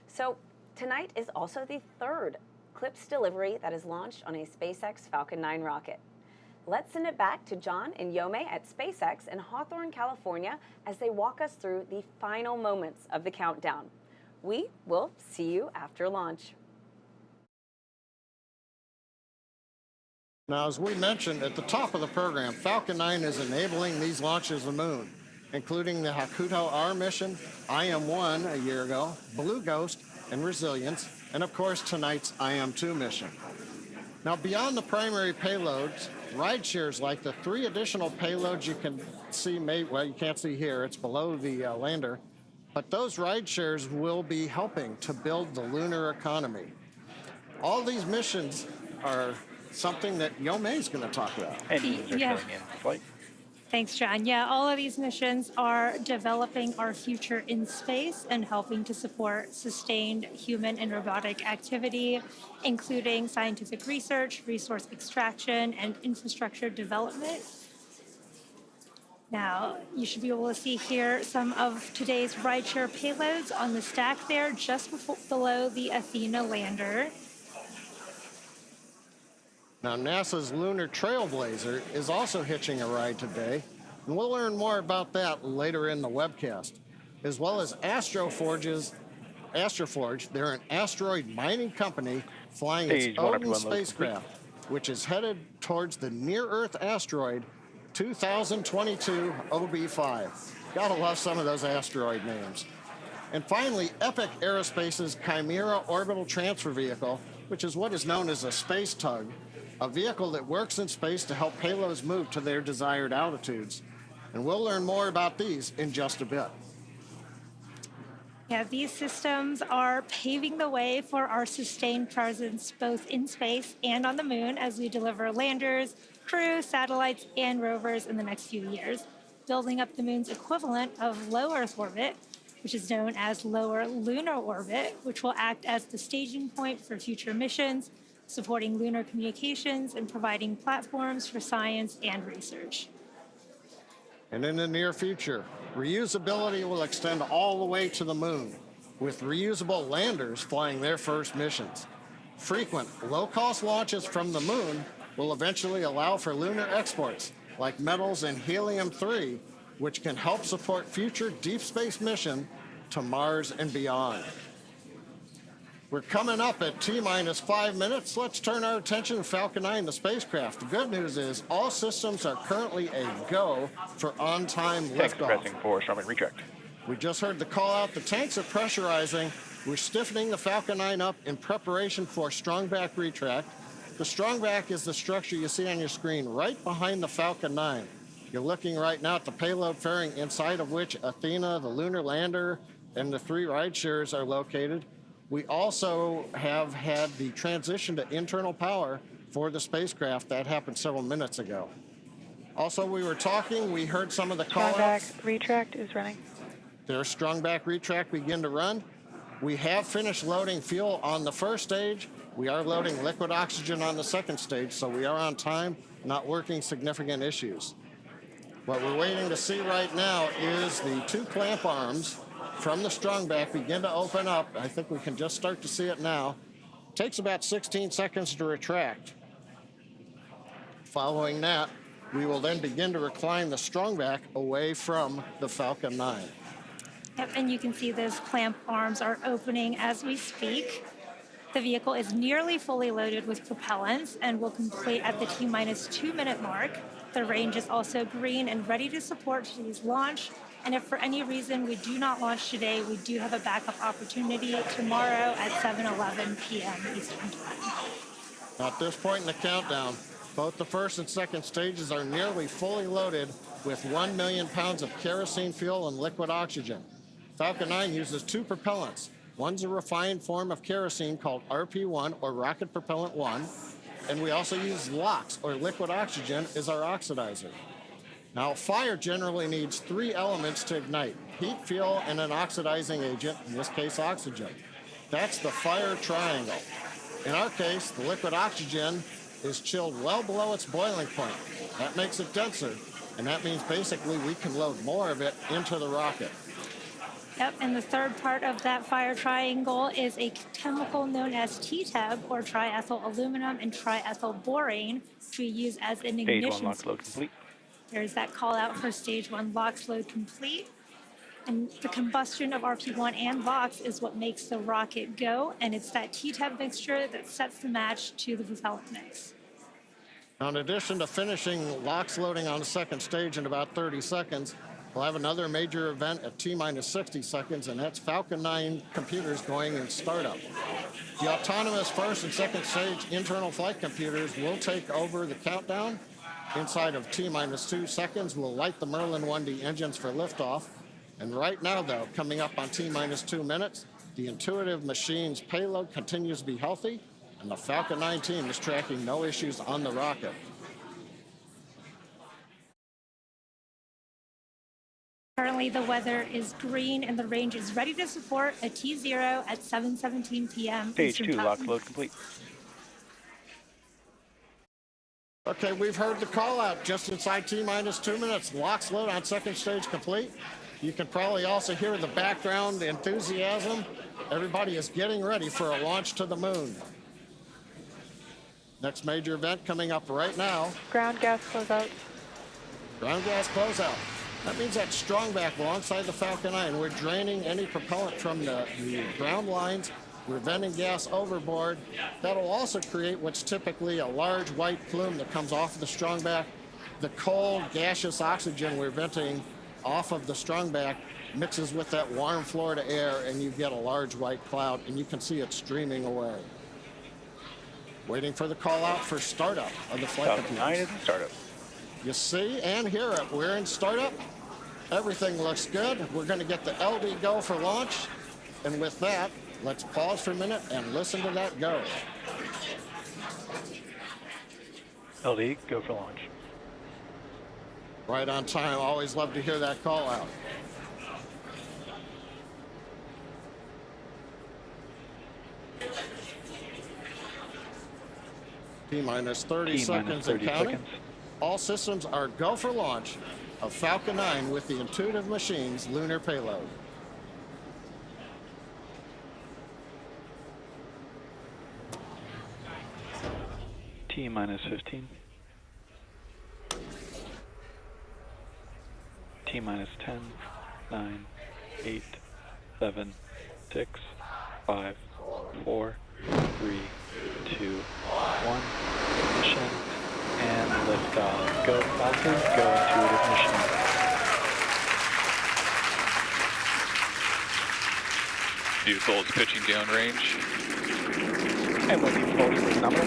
So tonight is also the third CLIPS delivery that is launched on a SpaceX Falcon 9 rocket. Let's send it back to John and Yome at SpaceX in Hawthorne, California, as they walk us through the final moments of the countdown. We will see you after launch. Now, as we mentioned at the top of the program, Falcon 9 is enabling these launches of the moon, including the Hakuto R mission, IM-1 a year ago, Blue Ghost, and Resilience, and of course tonight's IM-2 mission. Now, beyond the primary payloads, ride shares like the 3 additional payloads you can see, well, you can't see here, it's below the lander, but those ride shares will be helping to build the lunar economy. All these missions are something that Yome is going to talk about. Yeah. Thanks, John. Yeah, all of these missions are developing our future in space and helping to support sustained human and robotic activity, including scientific research, resource extraction, and infrastructure development. Now, you should be able to see here some of today's rideshare payloads on the stack there just below the Athena lander. Now, NASA's Lunar Trailblazer is also hitching a ride today And we'll learn more about that later in the webcast, as well as Astroforge. They're an asteroid mining company flying its Odin spacecraft, which is headed towards the near-Earth asteroid 2022 OB5. Gotta love some of those asteroid names. And finally, Epic Aerospace's Chimera Orbital Transfer Vehicle, which is what is known as a space tug, a vehicle that works in space to help payloads move to their desired altitudes. And we'll learn more about these in just a bit. Yeah, these systems are paving the way for our sustained presence both in space and on the moon as we deliver landers, crew, satellites, and rovers in the next few years, building up the moon's equivalent of low Earth orbit, which is known as lower lunar orbit, which will act as the staging point for future missions, supporting lunar communications and providing platforms for science and research. And in the near future, reusability will extend all the way to the moon, with reusable landers flying their first missions. Frequent, low-cost launches from the moon will eventually allow for lunar exports, like metals and helium-3, which can help support future deep space mission to Mars and beyond. We're coming up at T-minus 5 minutes. Let's turn our attention to Falcon 9, the spacecraft. The good news is all systems are currently a go for on-time liftoff. Pressing for Starman retract. We just heard the call out. The tanks are pressurizing. We're stiffening the Falcon 9 up in preparation for strong back retract. The strong back is the structure you see on your screen right behind the Falcon 9. You're looking right now at the payload fairing, inside of which Athena, the lunar lander, and the 3 rideshares are located. We also have had the transition to internal power for the spacecraft. That happened several minutes ago. Also, we heard some of the call-outs. Strong back retract is running. There's strong back retract begin to run. We have finished loading fuel on the first stage. We are loading liquid oxygen on the second stage, so we are on time, not working significant issues. What we're waiting to see right now is the 2 clamp arms from the strong back begin to open up. I think we can just start to see it now. It takes about 16 seconds to retract. Following that, we will then begin to recline the strong back away from the Falcon 9. Yep, and you can see those clamp arms are opening as we speak. The vehicle is nearly fully loaded with propellants and will complete at the T-minus 2 minute mark. The range is also green and ready to support today's launch. And if for any reason we do not launch today, we do have a backup opportunity tomorrow at 7:11 p.m. Eastern Time. At this point in the countdown, both the first and second stages are nearly fully loaded with 1 million pounds of kerosene fuel and liquid oxygen. Falcon 9 uses 2 propellants. One's a refined form of kerosene called RP1, or Rocket Propellant 1, and we also use LOX, or liquid oxygen, as our oxidizer. Now, fire generally needs 3 elements to ignite: heat, fuel, and an oxidizing agent, in this case, oxygen. That's the fire triangle. In our case, the liquid oxygen is chilled well below its boiling point. That makes it denser, and that means basically we can load more of it into the rocket. Yep, and the third part of that fire triangle is a chemical known as TTEB, or triethyl aluminum and triethyl borane, which we use as an ignition. Stage 1 lock load complete. There's that call out for stage 1 LOX load complete. And the combustion of RP1 and LOX is what makes the rocket go, and it's that TTEB mixture that sets the match to the propellant mix. Now, in addition to finishing LOX loading on the second stage in about 30 seconds, we'll have another major event at T-minus 60 seconds, and that's Falcon 9 computers going in startup. The autonomous first and second stage internal flight computers will take over the countdown. Inside of T-minus 2 seconds, we'll light the Merlin 1D engines for liftoff. And right now, though, coming up on T-minus 2 minutes, the Intuitive Machines payload continues to be healthy, and the Falcon 9 team is tracking no issues on the rocket. Currently, the weather is green, and the range is ready to support a T0 at 7:17 p.m. Stage 2 lock load complete. Okay, we've heard the call out just inside T-minus 2 minutes. LOX load on second stage complete. You can probably also hear the background enthusiasm. Everybody is getting ready for a launch to the moon. Next major event coming up right now. Ground gas closeout. Ground gas closeout. That means that strong back alongside the Falcon 9. We're draining any propellant from the ground lines. We're venting gas overboard. That'll also create what's typically a large white plume that comes off of the strong back. The cold, gaseous oxygen we're venting off of the strong back mixes with that warm Florida air, and you get a large white cloud, and you can see it streaming away. Waiting for the call out for startup of the flight computers. 9 is in startup. You see and hear it. We're in startup. Everything looks good. We're going to get the LD go for launch. And with that, let's pause for a minute and listen to that go. LD, go for launch. Right on time. Always love to hear that call out. T-minus 30 seconds and counting. All systems are go for launch of Falcon 9 with the Intuitive Machines lunar payload. T-minus 15. T-minus 10, 9, 8, 7, 6, 5, 4, 3, 2, 1. Mission and liftoff. Go Falcon, go Intuitive Mission. Vehicle is pitching downrange. And looking forward to this number.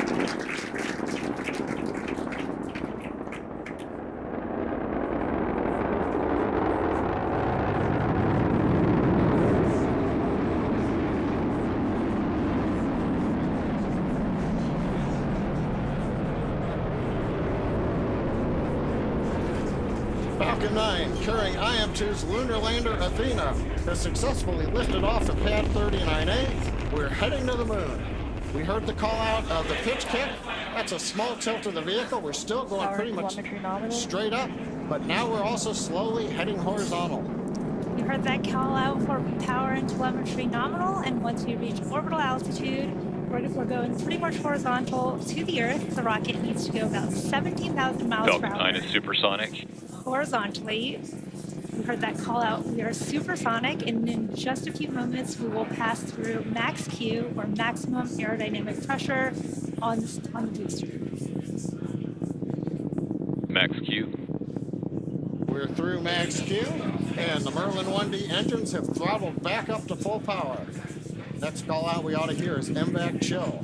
Falcon 9, carrying IM-2's lunar lander Athena, has successfully lifted off at pad 39A. We're heading to the moon. We heard the call out of the pitch kick. That's a small tilt of the vehicle. We're still going pretty much straight up, but now we're also slowly heading horizontal. We heard that call out for power and telemetry nominal, and once we reach orbital altitude, we're going pretty much horizontal to the Earth. The rocket needs to go about 17,000 miles per hour. 9 is supersonic. Horizontally. We heard that call out. We are supersonic, and in just a few moments, we will pass through max Q, or maximum aerodynamic pressure, on the booster. Max Q. We're through max Q, and the Merlin 1D engines have throttled back up to full power. Next call out we ought to hear is MVAC chill.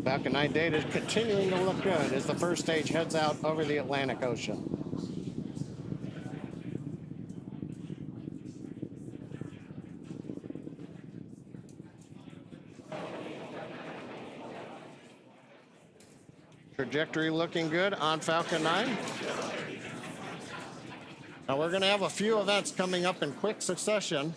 Falcon 9 data is continuing to look good as the first stage heads out over the Atlantic Ocean. Trajectory looking good on Falcon 9. Now we're going to have a few events coming up in quick succession.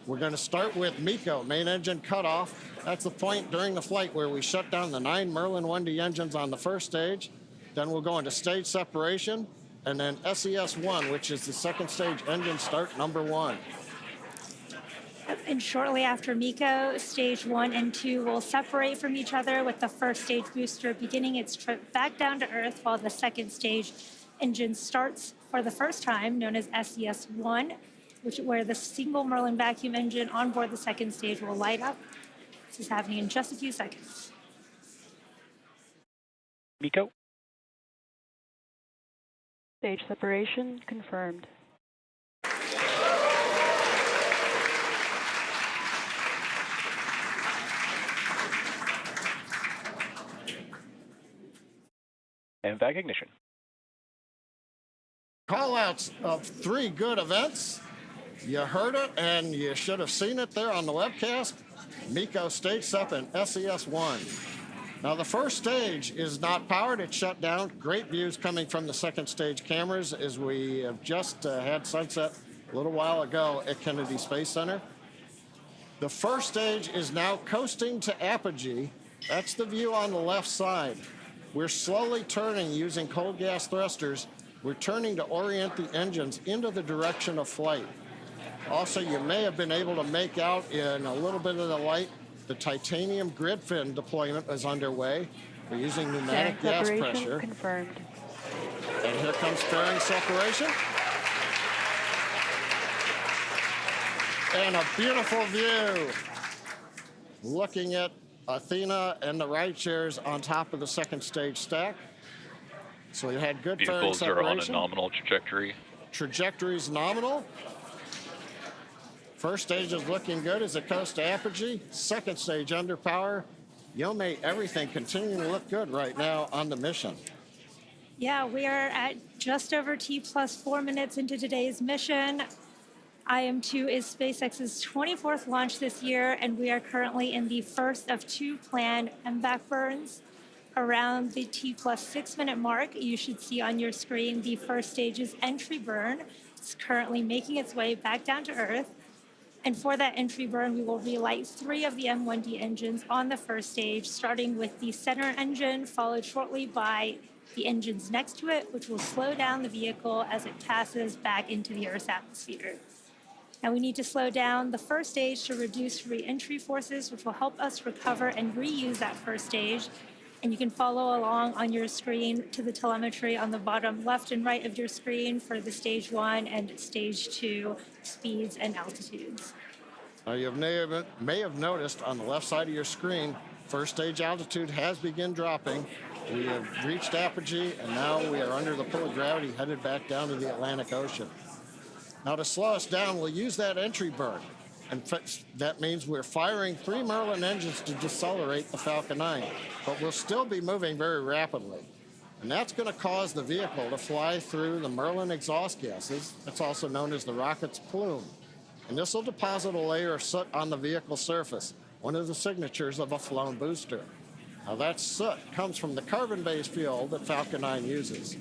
We're going to start with MECO, main engine cutoff. That's the point during the flight where we shut down the 9 Merlin 1D engines on the first stage. Then we'll go into stage separation, and then SES-1, which is the second stage engine start number 1. And shortly after MECO, stage 1 and 2 will separate from each other, with the first stage booster beginning its trip back down to Earth, while the second stage engine starts for the first time, known as SES-1, where the single Merlin vacuum engine on board the second stage will light up. This is happening in just a few seconds. MECO. Stage separation confirmed. And vac ignition. Call-outs of 3 good events. You heard it, and you should have seen it there on the webcast. MECO stage sep and SES-1. Now the first stage is not powered, it's shut down. Great views coming from the second stage cameras as we have just had sunset a little while ago at Kennedy Space Center. The first stage is now coasting to apogee. That's the view on the left side. We're slowly turning using cold gas thrusters. We're turning to orient the engines into the direction of flight. Also, you may have been able to make out in a little bit of the light, the titanium grid fin deployment is underway. We're using pneumatic gas pressure. Confirmed. And here comes fairing separation. And a beautiful view. Looking at Athena and the ride shares on top of the second stage stack. So we had good fairing Vehicles separation. are on a nominal trajectory. Trajectory's nominal. First stage is looking good as it goes to apogee. Second stage under power. Yome, everything continuing to look good right now on the mission. Yeah, we are at just over T plus 4 minutes into today's mission. IM-2 is SpaceX's 24th launch this year, and we are currently in the first of 2 planned MVAC burns. Around the T plus 6 minute mark, you should see on your screen the first stage's entry burn. It's currently making its way back down to Earth. And for that entry burn, we will relight 3 of the M1D engines on the first stage, starting with the center engine, followed shortly by the engines next to it, which will slow down the vehicle as it passes back into the Earth's atmosphere. Now we need to slow down the first stage to reduce re-entry forces, which will help us recover and reuse that first stage. And you can follow along on your screen to the telemetry on the bottom left and right of your screen for the stage 1 and stage 2 speeds and altitudes. Now you may have noticed on the left side of your screen, first stage altitude has begun dropping. We have reached apogee, and now we are under the pull of gravity, headed back down to the Atlantic Ocean. Now to slow us down, we'll use that entry burn. And that means we're firing 3 Merlin engines to decelerate the Falcon 9, but we'll still be moving very rapidly. And that's going to cause the vehicle to fly through the Merlin exhaust gases. It's also known as the rocket's plume. And this will deposit a layer of soot on the vehicle surface, one of the signatures of a flown booster. Now that soot comes from the carbon-based fuel that Falcon 9 uses.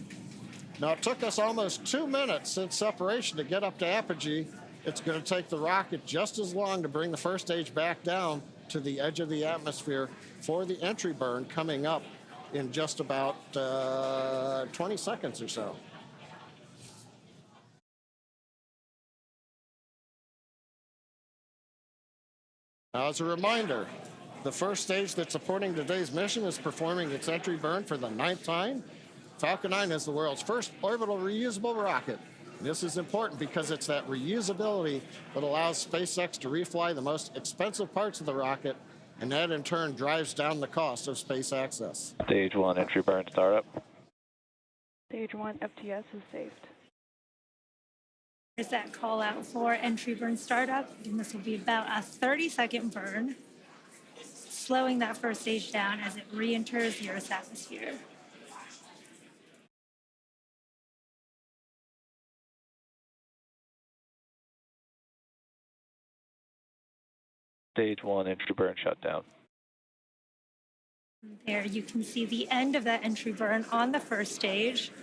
Now it took us almost 2 minutes since separation to get up to apogee. It's going to take the rocket just as long to bring the first stage back down to the edge of the atmosphere for the entry burn coming up in just about 20 seconds or so. Now, as a reminder, the first stage that's supporting today's mission is performing its entry burn for the 9th time. Falcon 9 is the world's first orbital reusable rocket. This is important because it's that reusability that allows SpaceX to refly the most expensive parts of the rocket, and that in turn drives down the cost of space access. Stage 1 entry burn startup. Stage 1 FTS is saved. There's that call out for entry burn startup, and this will be about a 30-second burn, slowing that first stage down as it re-enters the Earth's atmosphere. Stage 1 entry burn shutdown. There you can see the end of that entry burn on the first stage.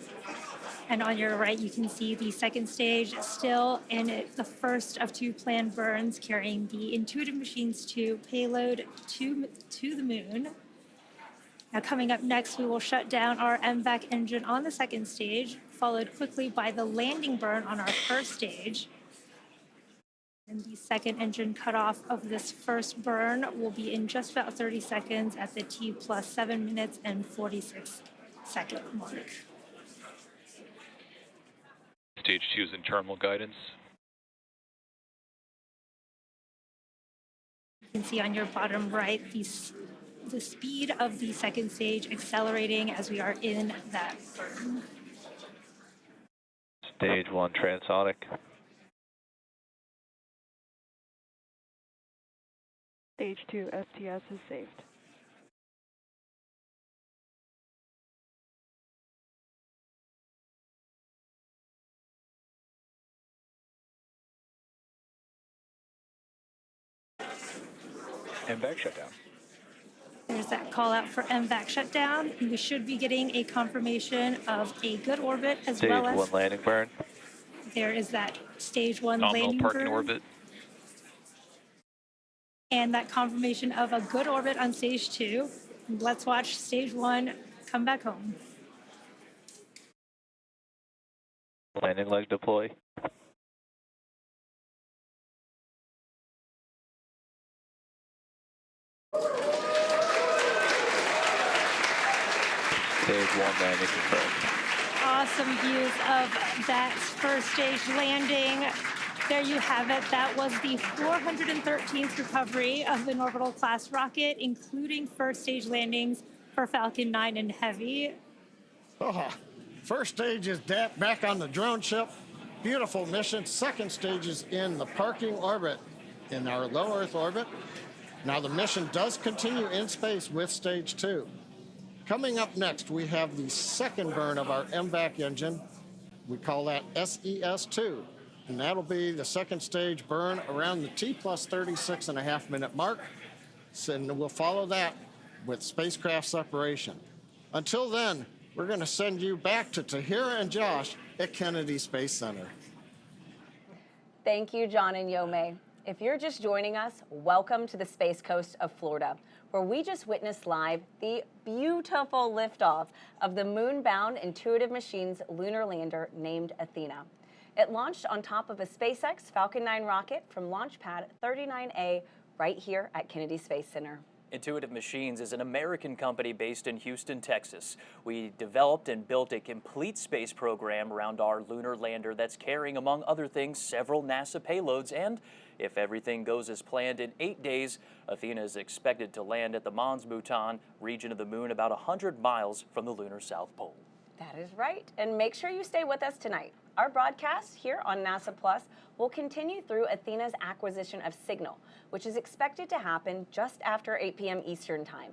And on your right, you can see the second stage still in the first of 2 planned burns, carrying the Intuitive Machines 2 payload to the moon. Now coming up next, we will shut down our MVAC engine on the second stage, followed quickly by the landing burn on our first stage. And the second engine cutoff of this first burn will be in just about 30 seconds at the T plus 7 minutes and 46 second mark. Stage 2 is in terminal guidance. You can see on your bottom right the speed of the second stage accelerating as we are in that burn. Stage 1 transonic. Stage 2 STS is saved. MVAC shutdown. There's that call out for MVAC shutdown. We should be getting a confirmation of a good orbit as Stage well as 1 landing burn. there is that stage 1 Nominal landing parking burn. orbit. And that confirmation of a good orbit on stage 2. Let's watch stage 1 come back home. Landing leg deploy. 1 landing confirmed. Awesome views of that first stage landing. There you have it. That was the 413th recovery of an orbital class rocket, including first stage landings for Falcon 9 and Heavy. Oh, first stage is back on the drone ship. Beautiful mission. Second stage is in the parking orbit in our low Earth orbit. Now the mission does continue in space with stage 2. Coming up next, we have the second burn of our MVAC engine. We call that SES-2. And that'll be the second stage burn around the T plus 36.5 minute mark. And we'll follow that with spacecraft separation. Until then, we're going to send you back to Tahira and Josh at Kennedy Space Center. Thank you, John and Yome. If you're just joining us, welcome to the Space Coast of Florida, where we just witnessed live the beautiful liftoff of the moon-bound Intuitive Machines lunar lander named Athena. It launched on top of a SpaceX Falcon 9 rocket from Launch Pad 39A right here at Kennedy Space Center. Intuitive Machines is an American company based in Houston, Texas. We developed and built a complete space program around our lunar lander that's carrying, among other things, several NASA payloads. And if everything goes as planned, in 8 days, Athena is expected to land at the Mons Bhutan region of the moon, about 100 miles from the lunar South Pole. That is right. And make sure you stay with us tonight. Our broadcast here on NASA Plus will continue through Athena's acquisition of signal, which is expected to happen just after 8 p.m. Eastern Time.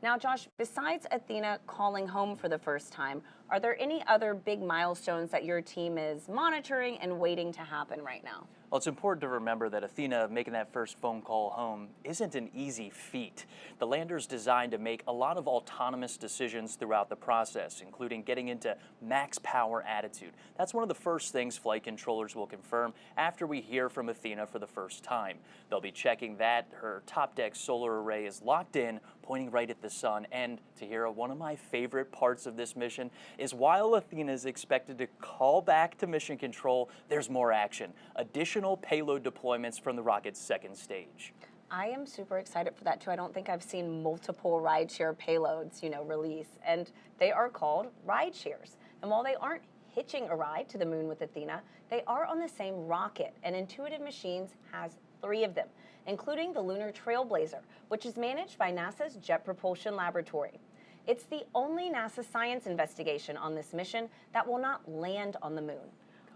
Now, Josh, besides Athena calling home for the first time, are there any other big milestones that your team is monitoring and waiting to happen right now? Well, it's important to remember that Athena making that first phone call home isn't an easy feat. The lander's designed to make a lot of autonomous decisions throughout the process, including getting into max power attitude. That's one of the first things flight controllers will confirm after we hear from Athena for the first time. They'll be checking that her top deck solar array is locked in, pointing right at the sun. And Tahira, one of my favorite parts of this mission is while Athena is expected to call back to mission control, there's more action. Additional payload deployments from the rocket's second stage. I am super excited for that too. I don't think I've seen multiple rideshare payloads, release, and they are called ride shares. And while they aren't hitching a ride to the moon with Athena, they are on the same rocket, and Intuitive Machines has 3 of them, including the Lunar Trailblazer, which is managed by NASA's Jet Propulsion Laboratory. It's the only NASA science investigation on this mission that will not land on the moon.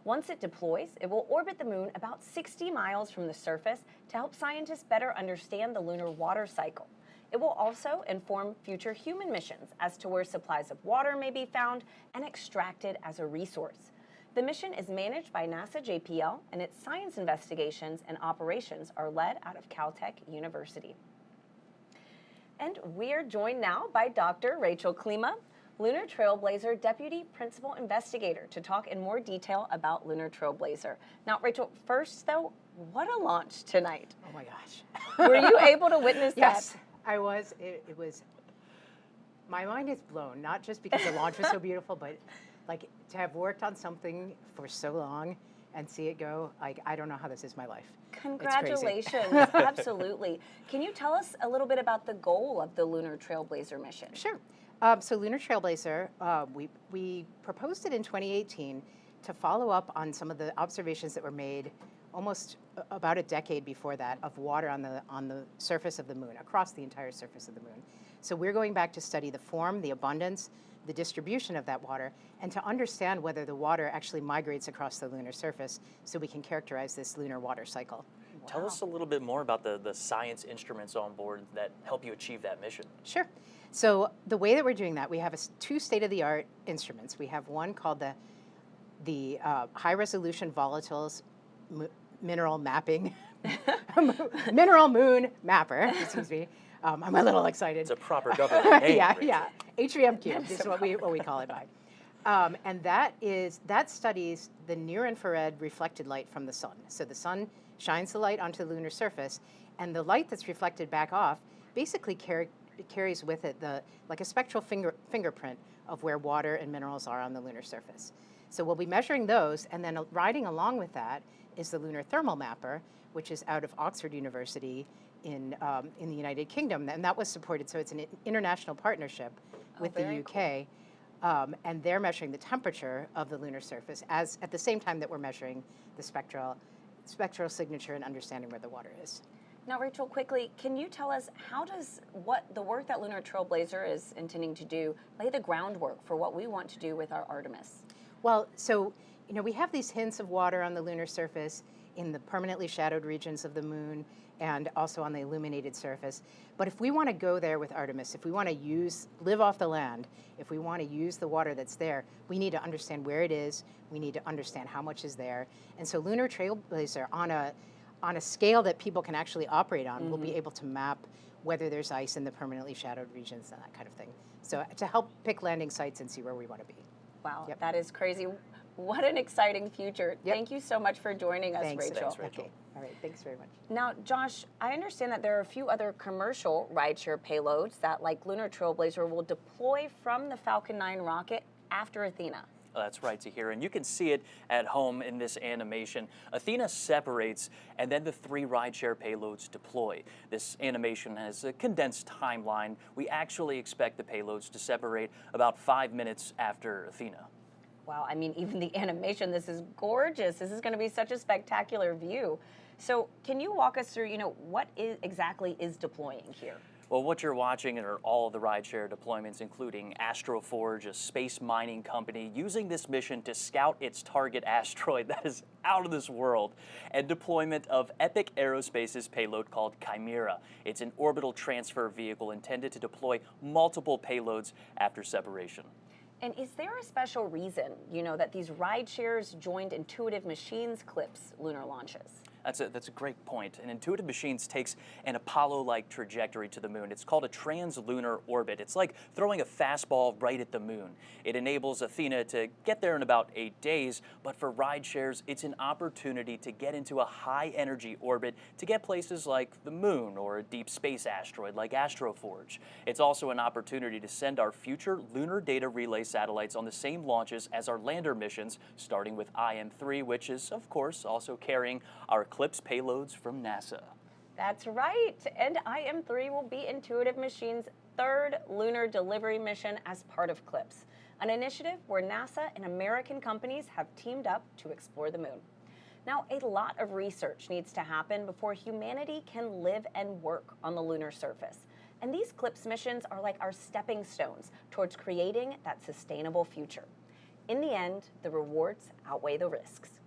Once it deploys, it will orbit the moon about 60 miles from the surface to help scientists better understand the lunar water cycle. It will also inform future human missions as to where supplies of water may be found and extracted as a resource. The mission is managed by NASA JPL, and its science investigations and operations are led out of Caltech University. And we are joined now by Dr. Rachel Klima, Lunar Trailblazer Deputy Principal Investigator, to talk in more detail about Lunar Trailblazer. Now, Rachel, first though, what a launch tonight. Oh my gosh. Were you able to witness that? Yes, I was. It was, my mind is blown, not just because the launch was so beautiful, but like to have worked on something for so long and see it go, like, I don't know how this is my life. Congratulations, absolutely. Can you tell us a little bit about the goal of the Lunar Trailblazer mission? Sure. So Lunar Trailblazer, we proposed it in 2018 to follow up on some of the observations that were made almost about a decade before that of water on the surface of the moon, across the entire surface of the moon. So we're going back to study the form, the abundance, the distribution of that water, and to understand whether the water actually migrates across the lunar surface so we can characterize this lunar water cycle. Wow. Tell us a little bit more about the science instruments on board that help you achieve that mission. Sure. So the way that we're doing that, we have 2 state-of-the-art instruments. We have one called the high-resolution volatiles mineral mapping, mineral moon mapper, excuse me. I'm a little excited. It's a proper government name. Yeah. HVM-Cube is what we call it by. And that studies the near-infrared reflected light from the sun. So the sun shines the light onto the lunar surface, and the light that's reflected back off basically carries with it like a spectral fingerprint of where water and minerals are on the lunar surface. So we'll be measuring those, and then riding along with that is the Lunar Thermal Mapper, which is out of Oxford University in the United Kingdom, and that was supported. So it's an international partnership with the UK. And they're measuring the temperature of the lunar surface at the same time that we're measuring the spectral signature and understanding where the water is. Now, Rachel, quickly, can you tell us how does the work that Lunar Trailblazer is intending to do lay the groundwork for what we want to do with our Artemis? Well, so, we have these hints of water on the lunar surface in the permanently shadowed regions of the moon and also on the illuminated surface. But if we want to go there with Artemis, if we want to live off the land, if we want to use the water that's there, we need to understand where it is, we need to understand how much is there. And so Lunar Trailblazer, on a scale that people can actually operate on, will be able to map whether there's ice in the permanently shadowed regions and that kind of thing. So to help pick landing sites and see where we want to be. Wow, that is crazy. What an exciting future. Thank you so much for joining us, Thanks, Rachel. Rachel. Okay. All right, thanks very much. Now, Josh, I understand that there are a few other commercial rideshare payloads that, like Lunar Trailblazer, will deploy from the Falcon 9 rocket after Athena. That's right, Tahir, and you can see it at home in this animation. Athena separates, and then the 3 rideshare payloads deploy. This animation has a condensed timeline. We actually expect the payloads to separate about 5 minutes after Athena. Wow, I mean, even the animation, this is gorgeous. This is going to be such a spectacular view. So can you walk us through, what exactly is deploying here? Well, what you're watching are all of the rideshare deployments, including Astroforge, a space mining company, using this mission to scout its target asteroid that is out of this world, and deployment of Epic Aerospace's payload called Chimera. It's an orbital transfer vehicle intended to deploy multiple payloads after separation. And is there a special reason, that these ride shares joined Intuitive Machines CLIPS lunar launches? That's a great point. And Intuitive Machines takes an Apollo-like trajectory to the moon. It's called a translunar orbit. It's like throwing a fastball right at the moon. It enables Athena to get there in about 8 days, but for ride shares, it's an opportunity to get into a high-energy orbit to get places like the moon or a deep space asteroid like Astroforge. It's also an opportunity to send our future lunar data relay satellites on the same launches as our lander missions, starting with IM-3, which is, of course, also carrying our CLIPS payloads from NASA. That's right, and IM-3 will be Intuitive Machines' 3rd lunar delivery mission as part of CLIPS, an initiative where NASA and American companies have teamed up to explore the moon. Now, a lot of research needs to happen before humanity can live and work on the lunar surface. And these CLIPS missions are like our stepping stones towards creating that sustainable future. In the end, the rewards outweigh the risks.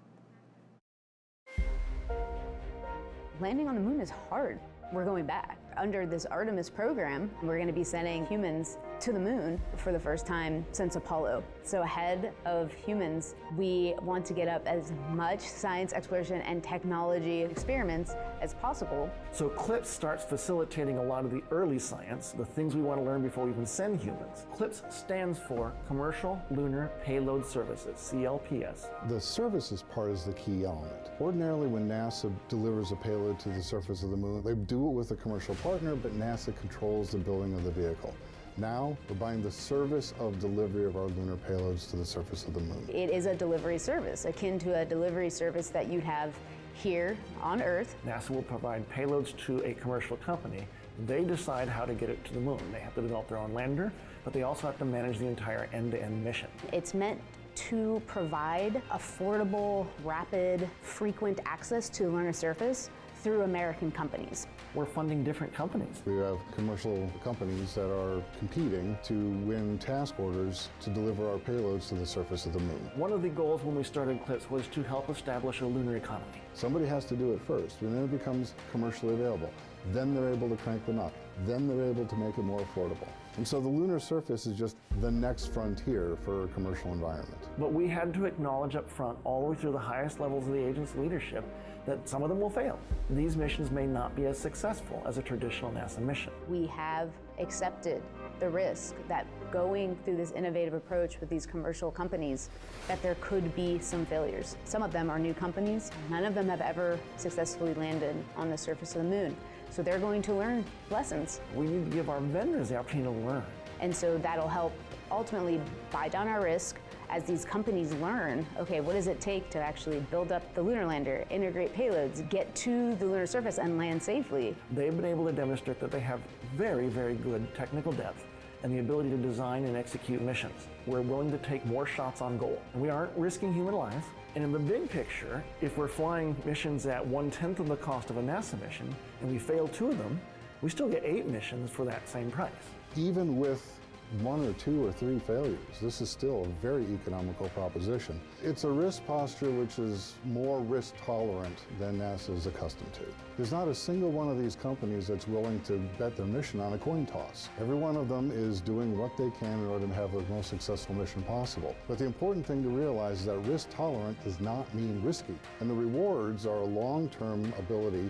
Landing on the moon is hard. We're going back. Under this Artemis program, we're going to be sending humans to the moon for the first time since Apollo. So ahead of humans, we want to get up as much science exploration and technology experiments as possible. So CLIPS starts facilitating a lot of the early science, the things we want to learn before we even send humans. CLIPS stands for Commercial Lunar Payload Services, CLPS. The services part is the key element. Ordinarily, when NASA delivers a payload to the surface of the moon, they do it with a commercial partner, but NASA controls the building of the vehicle. Now, we're buying the service of delivery of our lunar payloads to the surface of the moon. It is a delivery service, akin to a delivery service that you'd have here on Earth. NASA will provide payloads to a commercial company. They decide how to get it to the moon. They have to develop their own lander, but they also have to manage the entire end-to-end mission. It's meant to provide affordable, rapid, frequent access to the lunar surface through American companies. We're funding different companies. We have commercial companies that are competing to win task orders to deliver our payloads to the surface of the moon. One of the goals when we started CLIPS was to help establish a lunar economy. Somebody has to do it first, and then it becomes commercially available. Then they're able to crank them up. Then they're able to make it more affordable. And so the lunar surface is just the next frontier for a commercial environment. But we had to acknowledge up front, all the way through the highest levels of the agency leadership, that some of them will fail. These missions may not be as successful as a traditional NASA mission. We have accepted the risk that going through this innovative approach with these commercial companies, that there could be some failures. Some of them are new companies. None of them have ever successfully landed on the surface of the moon. So they're going to learn lessons. We need to give our vendors the opportunity to learn. And so that'll help ultimately buy down our risk as these companies learn, okay, what does it take to actually build up the lunar lander, integrate payloads, get to the lunar surface and land safely? They've been able to demonstrate that they have very, very good technical depth, and the ability to design and execute missions. We're willing to take more shots on goal. And we aren't risking human life. And in the big picture, if we're flying missions at 1/10 of the cost of a NASA mission, and we fail 2 of them, we still get 8 missions for that same price. Even with 1 or 2 or 3 failures, this is still a very economical proposition. It's a risk posture which is more risk tolerant than NASA is accustomed to. There's not a single one of these companies that's willing to bet their mission on a coin toss. Every one of them is doing what they can in order to have the most successful mission possible. But the important thing to realize is that risk tolerant does not mean risky. And the rewards are a long-term ability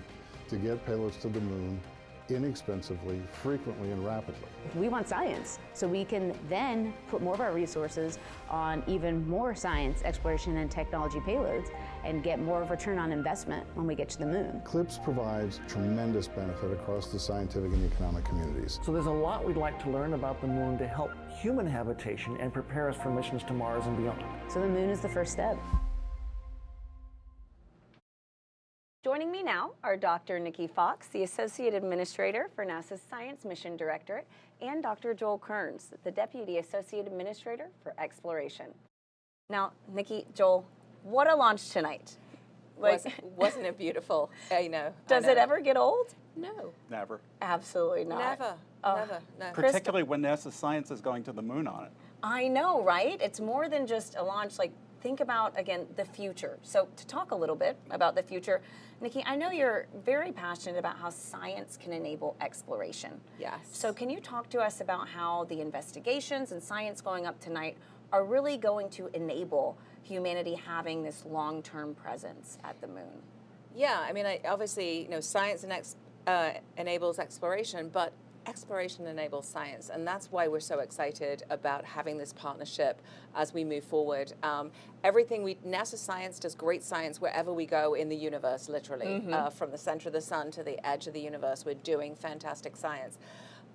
to get payloads to the moon inexpensively, frequently, and rapidly. We want science, so we can then put more of our resources on even more science, exploration, and technology payloads and get more of a return on investment when we get to the moon. CLPS provides tremendous benefit across the scientific and economic communities. So there's a lot we'd like to learn about the moon to help human habitation and prepare us for missions to Mars and beyond. So the moon is the first step. Joining me now are Dr. Nikki Fox, the Associate Administrator for NASA's Science Mission Directorate, and Dr. Joel Kearns, the Deputy Associate Administrator for Exploration. Now, Nikki, Joel, what a launch tonight. Wasn't it beautiful? I know. Does it ever get old? No. Never. Absolutely not. Never. Never. No. Particularly when NASA science is going to the moon on it. I know, right? It's more than just a launch. Like, think about, again, the future. So to talk a little bit about the future, Nikki, I know you're very passionate about how science can enable exploration. Yes. So can you talk to us about how the investigations and science going up tonight are really going to enable humanity having this long-term presence at the moon? Yeah, I mean, obviously, science enables exploration, but exploration enables science, and that's why we're so excited about having this partnership as we move forward. NASA science does great science wherever we go in the universe, literally. From the center of the sun to the edge of the universe, we're doing fantastic science.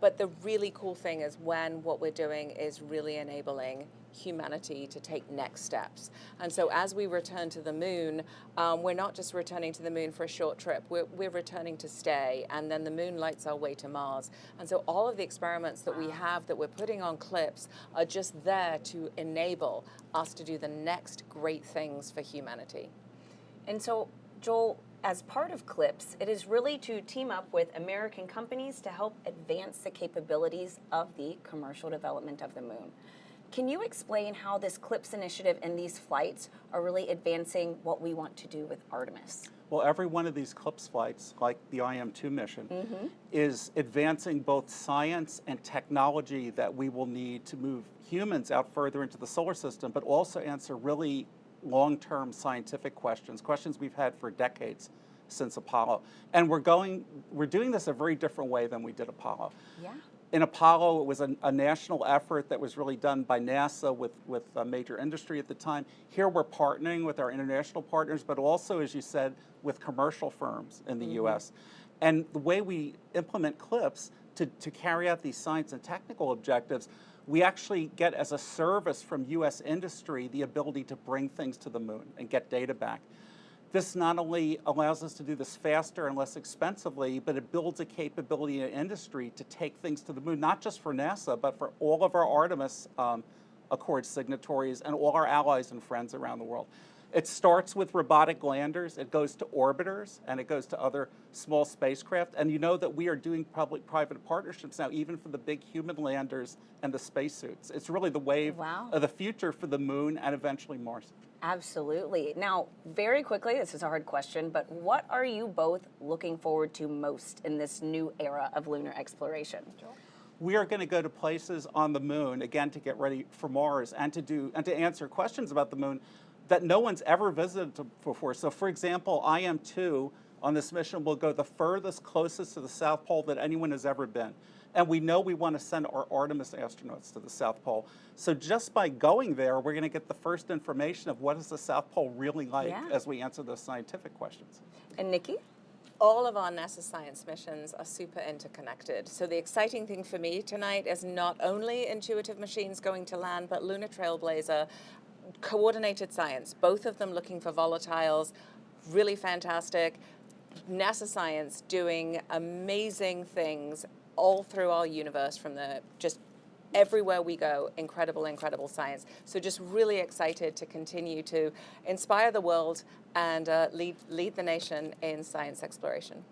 But the really cool thing is when what we're doing is really enabling humanity to take next steps. And so as we return to the moon, we're not just returning to the moon for a short trip, we're returning to stay, and then the moon lights our way to Mars. And so all of the experiments that we have that we're putting on CLPS are just there to enable us to do the next great things for humanity. And so, Joel, as part of CLPS, it is really to team up with American companies to help advance the capabilities of the commercial development of the moon. Can you explain how this CLPS initiative and these flights are really advancing what we want to do with Artemis? Well, every one of these CLPS flights, like the IM-2 mission, is advancing both science and technology that we will need to move humans out further into the solar system, but also answer really long-term scientific questions we've had for decades since Apollo. And we're doing this a very different way than we did Apollo. Yeah. In Apollo, it was a national effort that was really done by NASA with a major industry at the time. Here we're partnering with our international partners, but also, as you said, with commercial firms in the US. And the way we implement CLPS to carry out these science and technical objectives, we actually get as a service from US industry the ability to bring things to the moon and get data back. This not only allows us to do this faster and less expensively, but it builds a capability in industry to take things to the moon, not just for NASA, but for all of our Artemis Accord signatories and all our allies and friends around the world. It starts with robotic landers, it goes to orbiters, and it goes to other small spacecraft. And you know that we are doing public-private partnerships now, even for the big human landers and the spacesuits. It's really the wave of the future for the moon and eventually Mars. Absolutely. Now, very quickly, this is a hard question, but what are you both looking forward to most in this new era of lunar exploration? Joel? We are going to go to places on the moon, again, to get ready for Mars and to answer questions about the moon that no one's ever visited before. So, for example, IM-2 on this mission will go the furthest, closest to the South Pole that anyone has ever been. And we know we want to send our Artemis astronauts to the South Pole. So just by going there, we're going to get the first information of what is the South Pole really like as we answer those scientific questions. And Nikki? All of our NASA science missions are super interconnected. So the exciting thing for me tonight is not only intuitive machines going to land, but Lunar Trailblazer, coordinated science, both of them looking for volatiles, really fantastic. NASA science doing amazing things all through our universe, from the just everywhere we go, incredible, incredible science. So just really excited to continue to inspire the world and lead the nation in science exploration.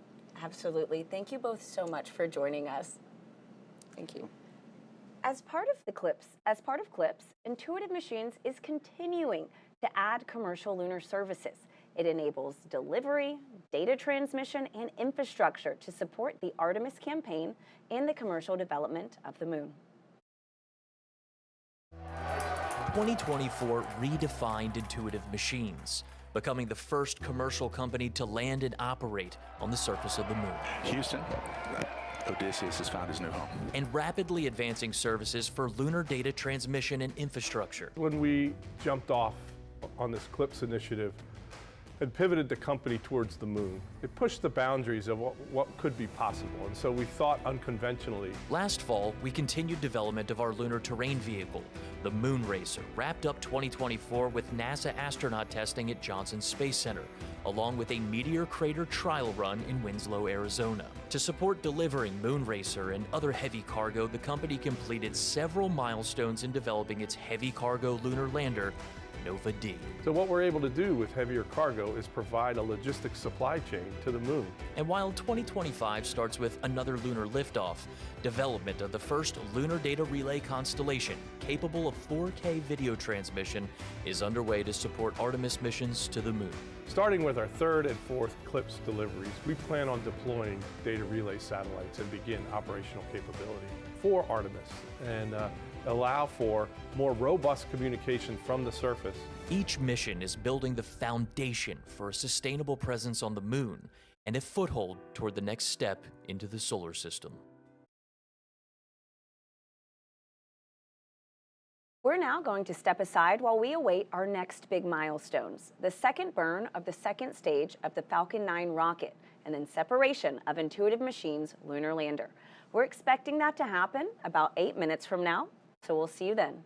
Absolutely. Thank you both so much for joining us. Thank you. As part of CLIPS, Intuitive Machines is continuing to add commercial lunar services. It enables delivery, data transmission, and infrastructure to support the Artemis campaign and the commercial development of the moon. 2024 redefined Intuitive Machines, becoming the first commercial company to land and operate on the surface of the moon. Houston, Odysseus has found his new home. And rapidly advancing services for lunar data transmission and infrastructure. When we jumped off on this CLIPS initiative and pivoted the company towards the moon, it pushed the boundaries of what could be possible, and so we thought unconventionally. Last fall, we continued development of our lunar terrain vehicle, the Moon Racer, wrapped up 2024 with NASA astronaut testing at Johnson Space Center, along with a meteor crater trial run in Winslow, Arizona. To support delivering Moon Racer and other heavy cargo, the company completed several milestones in developing its heavy cargo lunar lander, Nova D. So what we're able to do with heavier cargo is provide a logistics supply chain to the moon. And while 2025 starts with another lunar liftoff, development of the first lunar data relay constellation capable of 4K video transmission is underway to support Artemis missions to the moon. Starting with our third and fourth CLIPS deliveries, we plan on deploying data relay satellites and begin operational capability for Artemis and allow for more robust communication from the surface. Each mission is building the foundation for a sustainable presence on the moon and a foothold toward the next step into the solar system. We're now going to step aside while we await our next big milestones, the second burn of the second stage of the Falcon 9 rocket, and then separation of Intuitive Machines' lunar lander. We're expecting that to happen about 8 minutes from now, so we'll see you then.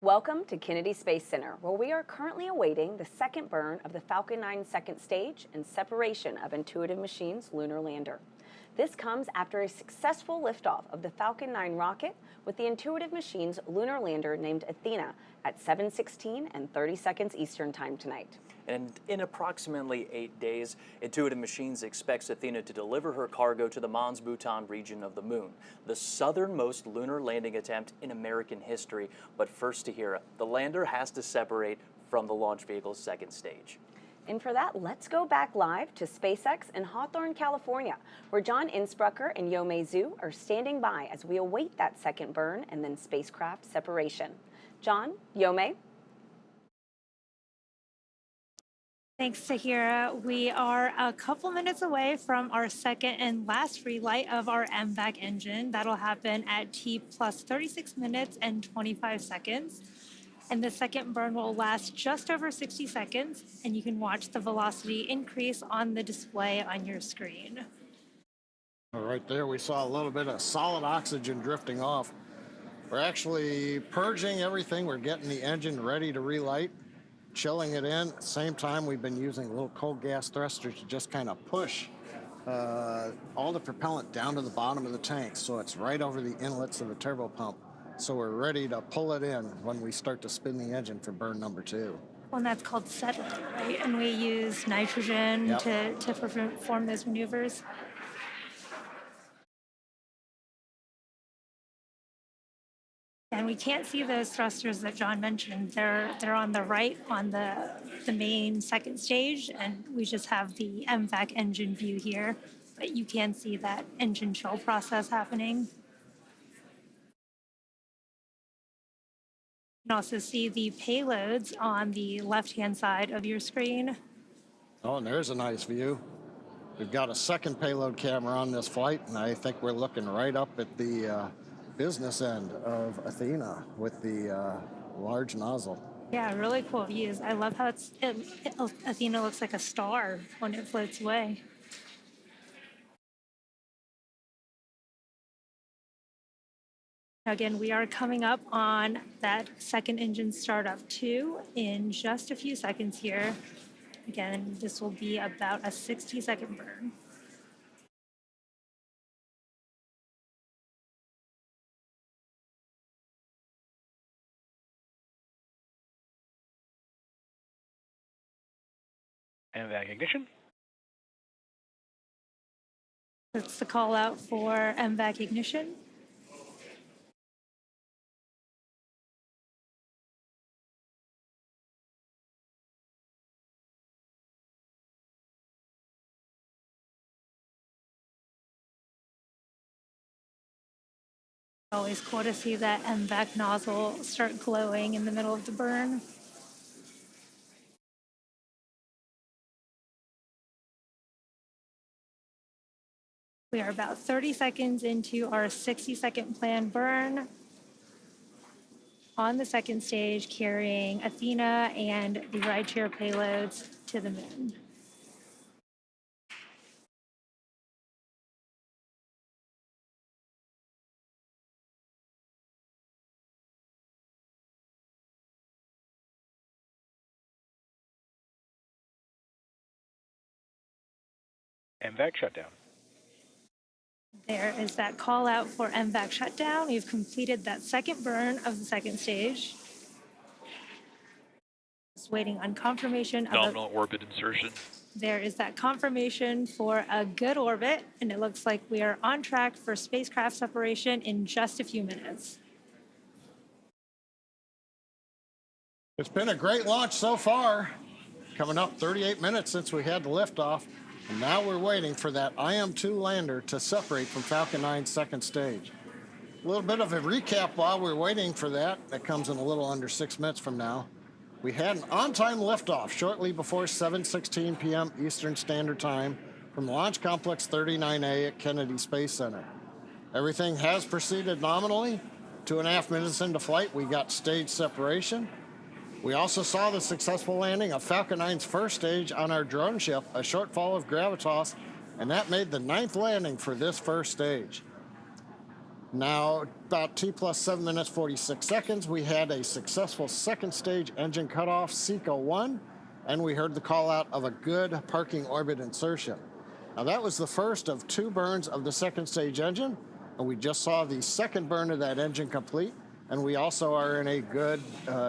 Welcome to Kennedy Space Center, where we are currently awaiting the second burn of the Falcon 9 second stage and separation of Intuitive Machines' lunar lander. This comes after a successful liftoff of the Falcon 9 rocket with the Intuitive Machines' lunar lander named Athena at 7:16 and 30 seconds Eastern Time tonight. And in approximately 8 days, Intuitive Machines expects Athena to deliver her cargo to the Mons Bhutan region of the moon, the southernmost lunar landing attempt in American history. But first to hear, the lander has to separate from the launch vehicle's second stage. And for that, let's go back live to SpaceX in Hawthorne, California, where John Innsbrucker and Yomei Zhu are standing by as we await that second burn and then spacecraft separation. John, Yomei. Thanks, Tahira. We are a couple minutes away from our second and last relight of our MVAC engine. That'll happen at T plus 36 minutes and 25 seconds. And the second burn will last just over 60 seconds, and you can watch the velocity increase on the display on your screen. All right, there we saw a little bit of solid oxygen drifting off. We're actually purging everything. We're getting the engine ready to relight, chilling it in. At the same time, we've been using little cold gas thrusters to just kind of push all the propellant down to the bottom of the tank, so it's right over the inlets of the turbo pump. So we're ready to pull it in when we start to spin the engine for burn number 2. Well, and that's called settling, right? And we use nitrogen to perform those maneuvers. And we can't see those thrusters that John mentioned. They're on the right on the main second stage, and we just have the MVAC engine view here. But you can see that engine chill process happening. You can also see the payloads on the left-hand side of your screen. Oh, and there's a nice view. We've got a second payload camera on this flight, and I think we're looking right up at the business end of Athena with the large nozzle. Yeah, really cool views. I love how Athena looks like a star when it floats away. Again, we are coming up on that second engine startup 2 in just a few seconds here. Again, this will be about a 60-second burn. MVAC ignition. That's the call out for MVAC ignition. Always cool to see that MVAC nozzle start glowing in the middle of the burn. We are about 30 seconds into our 60-second planned burn on the second stage, carrying Athena and the rideshare payloads to the moon. MVAC shutdown. There is that call out for MVAC shutdown. We've completed that second burn of the second stage. Just waiting on confirmation of Nominal orbit insertion. There is that confirmation for a good orbit, and it looks like we are on track for spacecraft separation in just a few minutes. It's been a great launch so far. Coming up 38 minutes since we had the liftoff. And now we're waiting for that IM-2 lander to separate from Falcon 9's second stage. A little bit of a recap while we're waiting for that. That comes in a little under 6 minutes from now. We had an on-time liftoff shortly before 7:16 p.m. Eastern Standard Time from Launch Complex 39A at Kennedy Space Center. Everything has proceeded nominally. 2.5 minutes into flight, we got stage separation. We also saw the successful landing of Falcon 9's first stage on our drone ship, a short fall of gravitas, and that made the 9th landing for this first stage. Now, about T plus 7 minutes, 46 seconds, we had a successful second stage engine cutoff, SECO-1, and we heard the call out of a good parking orbit insertion. Now, that was the first of 2 burns of the second stage engine, and we just saw the second burn of that engine complete, and we also are in a good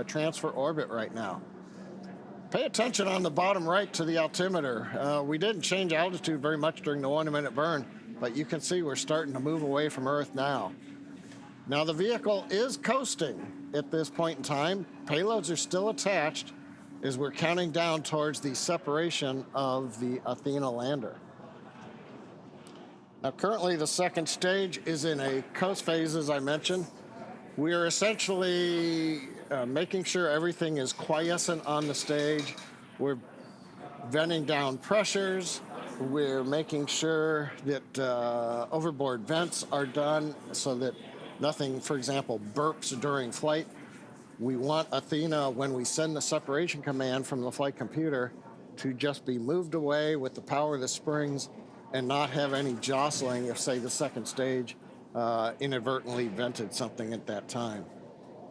transfer orbit right now. Pay attention on the bottom right to the altimeter. We didn't change altitude very much during the 1-minute burn, but you can see we're starting to move away from Earth now. Now the vehicle is coasting at this point in time. Payloads are still attached as we're counting down towards the separation of the Athena lander. Now currently the second stage is in a coast phase, as I mentioned. We are essentially making sure everything is quiescent on the stage. We're venting down pressures. We're making sure that overboard vents are done so that nothing, for example, burps during flight. We want Athena, when we send the separation command from the flight computer, to just be moved away with the power of the springs and not have any jostling if, say, the second stage inadvertently vented something at that time.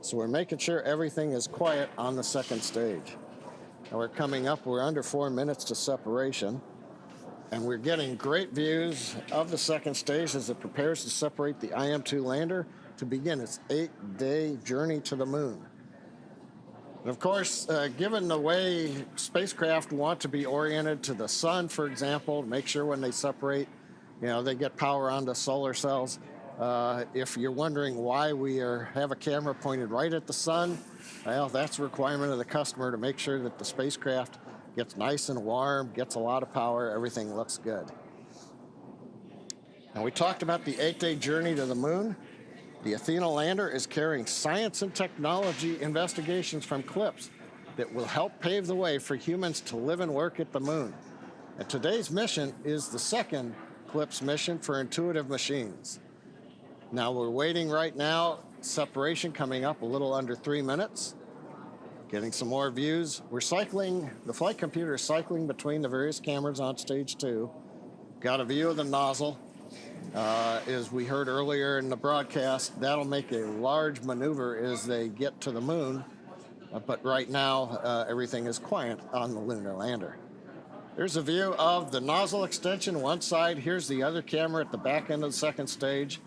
So we're making sure everything is quiet on the second stage. Now we're coming up, we're under 4 minutes to separation. And we're getting great views of the second stage as it prepares to separate the IM-2 lander to begin its 8-day journey to the moon. And of course, given the way spacecraft want to be oriented to the sun, for example, to make sure when they separate, they get power onto solar cells. If you're wondering why we have a camera pointed right at the sun, well, that's a requirement of the customer to make sure that the spacecraft gets nice and warm, gets a lot of power, everything looks good. Now we talked about the 8-day journey to the moon. The Athena lander is carrying science and technology investigations from CLPS that will help pave the way for humans to live and work at the moon. And today's mission is the second CLPS mission for Intuitive Machines. Now we're waiting right now, separation coming up a little under 3 minutes. Getting some more views. We're cycling, the flight computer is cycling between the various cameras on stage 2. Got a view of the nozzle. As we heard earlier in the broadcast, that'll make a large maneuver as they get to the moon. But right now, everything is quiet on the lunar lander. Here's a view of the nozzle extension, one side. Here's the other camera at the back end of the second stage.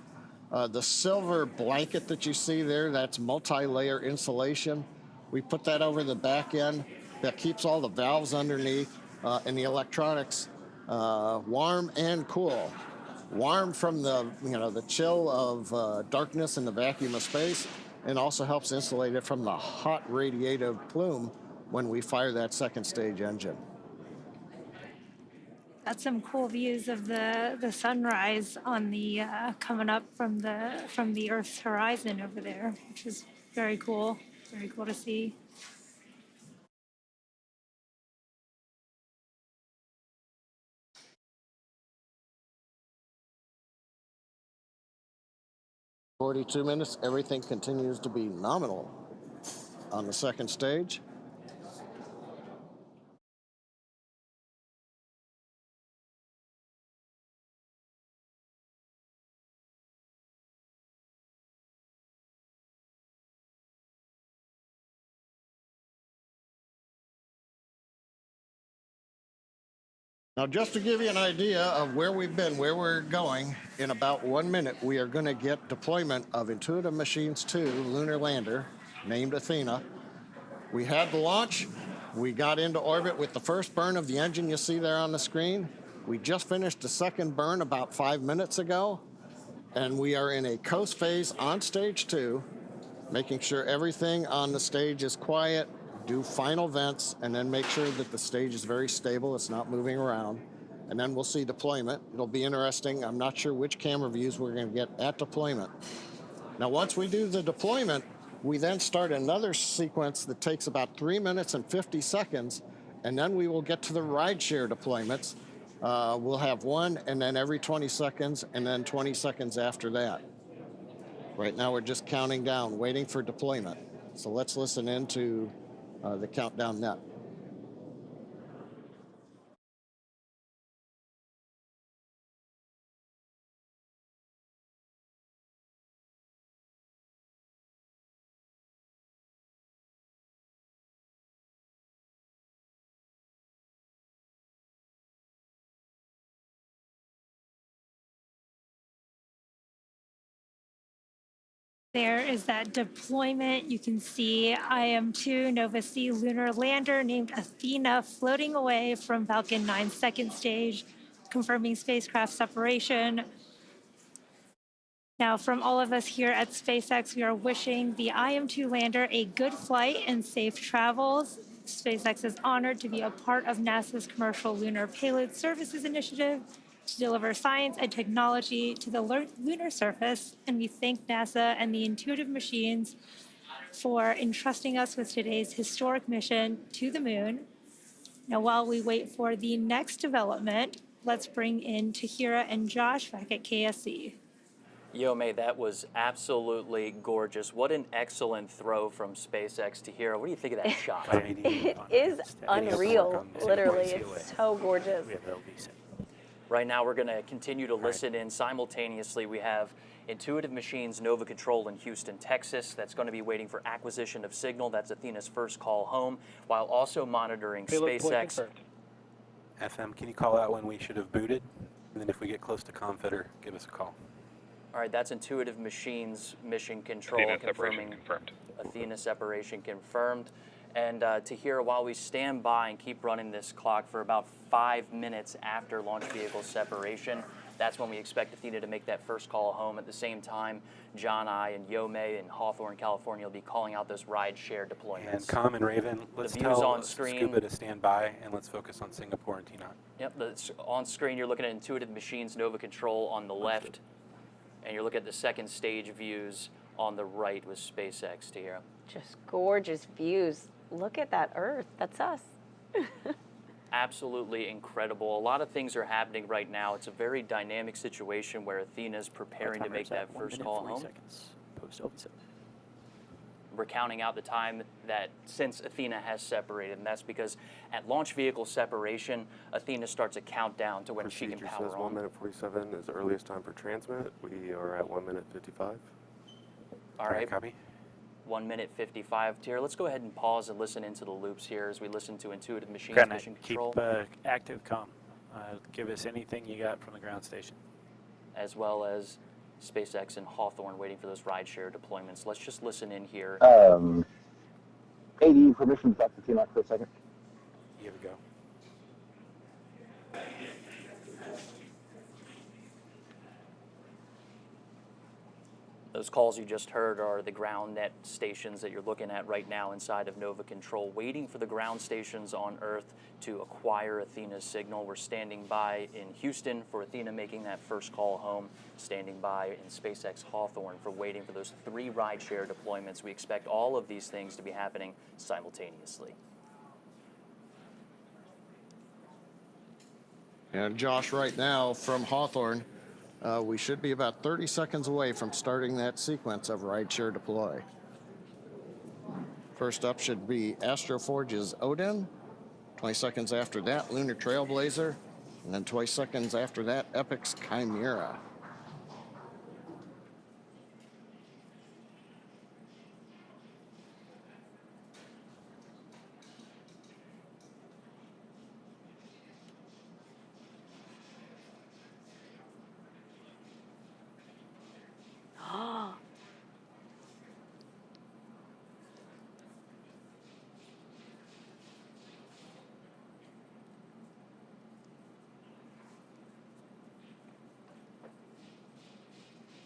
The silver blanket that you see there, that's multi-layer insulation. We put that over the back end. That keeps all the valves underneath and the electronics warm and cool. Warm from the chill of darkness and the vacuum of space, and also helps insulate it from the hot radiative plume when we fire that second stage engine. Got some cool views of the sunrise on the coming up from the Earth's horizon over there, which is very cool. Very cool to see. "42 minutes, everything continues to be nominal on the second stage. Now, just to give you an idea of where we've been, where we're going, in about 1 minute, we are going to get deployment of Intuitive Machines 2 lunar lander, named Athena. We had the launch. We got into orbit with the first burn of the engine you see there on the screen. We just finished the second burn about 5 minutes ago, and we are in a coast phase on stage 2, making sure everything on the stage is quiet, do final vents, and then make sure that the stage is very stable, it's not moving around. And then we'll see deployment. It'll be interesting. I'm not sure which camera views we're going to get at deployment. Now, once we do the deployment, we then start another sequence that takes about 3 minutes and 50 seconds, and then we will get to the rideshare deployments. We'll have one, and then every 20 seconds, and then 20 seconds after that. Right now, we're just counting down, waiting for deployment. So let's listen into the countdown net. There is that deployment. You can see IM-2 Nova C lunar lander named Athena floating away from Falcon 9's second stage, confirming spacecraft separation. Now, from all of us here at SpaceX, we are wishing the IM-2 lander a good flight and safe travels. SpaceX is honored to be a part of NASA's Commercial Lunar Payload Services Initiative to deliver science and technology to the lunar surface, and we thank NASA and the Intuitive Machines for entrusting us with today's historic mission to the moon. Now, while we wait for the next development, let's bring in Tahira and Josh back at KSC. Yo, May, that was absolutely gorgeous. What an excellent throw from SpaceX to Tahira. What do you think of that shot? It is unreal, literally. It's so gorgeous. Right now, we're going to continue to listen in. Simultaneously, we have Intuitive Machines Nova Control in Houston, Texas. That's going to be waiting for acquisition of signal. That's Athena's first call home, while also monitoring SpaceX. FM, can you call out when we should have booted? And then if we get close to Confeder, give us a call. All right, that's Intuitive Machines Mission Control Athena confirming separation confirmed. Athena separation confirmed. And Tahira, while we stand by and keep running this clock for about 5 minutes after launch vehicle separation, that's when we expect Athena to make that first call home. At the same time, John I and Yomei in Hawthorne, California will be calling out those ride-share deployments. And Com and Raven, let's tell on screen. Scuba to stand by, and let's focus on Singapore and T-Naught. Yep, on screen you're looking at Intuitive Machines Nova Control on the left, and you're looking at the second stage views on the right with SpaceX, Tahira. Just gorgeous views. Look at that Earth. That's us. Absolutely incredible. A lot of things are happening right now. It's a very dynamic situation where Athena's preparing to make that first call home. We're counting out the time that since Athena has separated, and that's because at launch vehicle separation, Athena starts a countdown to when she can power says on. 1 minute 47 is the earliest time for transmit. We are at 1 minute 55. All right. Copy. 1 minute 55. Here, let's go ahead and pause and listen into the loops here as we listen to Intuitive Machines Mission Control. Keep active comm. Give us anything you got from the ground station. As well as SpaceX and Hawthorne waiting for those rideshare deployments. Let's just listen in here. AD permissions back to T-Naught for a second. Here we go. Those calls you just heard are the ground net stations that you're looking at right now inside of Nova Control, waiting for the ground stations on Earth to acquire Athena's signal. We're standing by in Houston for Athena making that first call home, standing by in SpaceX Hawthorne for waiting for those 3 rideshare deployments. We expect all of these things to be happening simultaneously. And Josh, right now from Hawthorne, we should be about 30 seconds away from starting that sequence of rideshare deploy. First up should be Astroforge's Odin. 20 seconds after that, Lunar Trailblazer. And then 20 seconds after that, Epic's Chimera.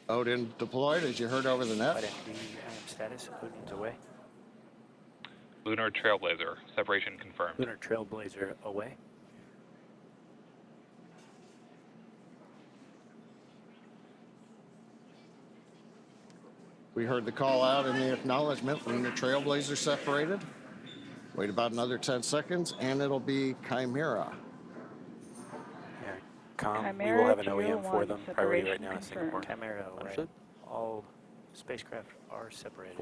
Odin deployed, as you heard over the net. Status, Odin's away. Lunar Trailblazer, separation confirmed. Lunar Trailblazer away. We heard the call out in the acknowledgement. Lunar Trailblazer separated. Wait about another 10 seconds, and it'll be Chimera. We will have an OEM for them. Priority right now is Singapore. Chimera away. Understood. All spacecraft are separated.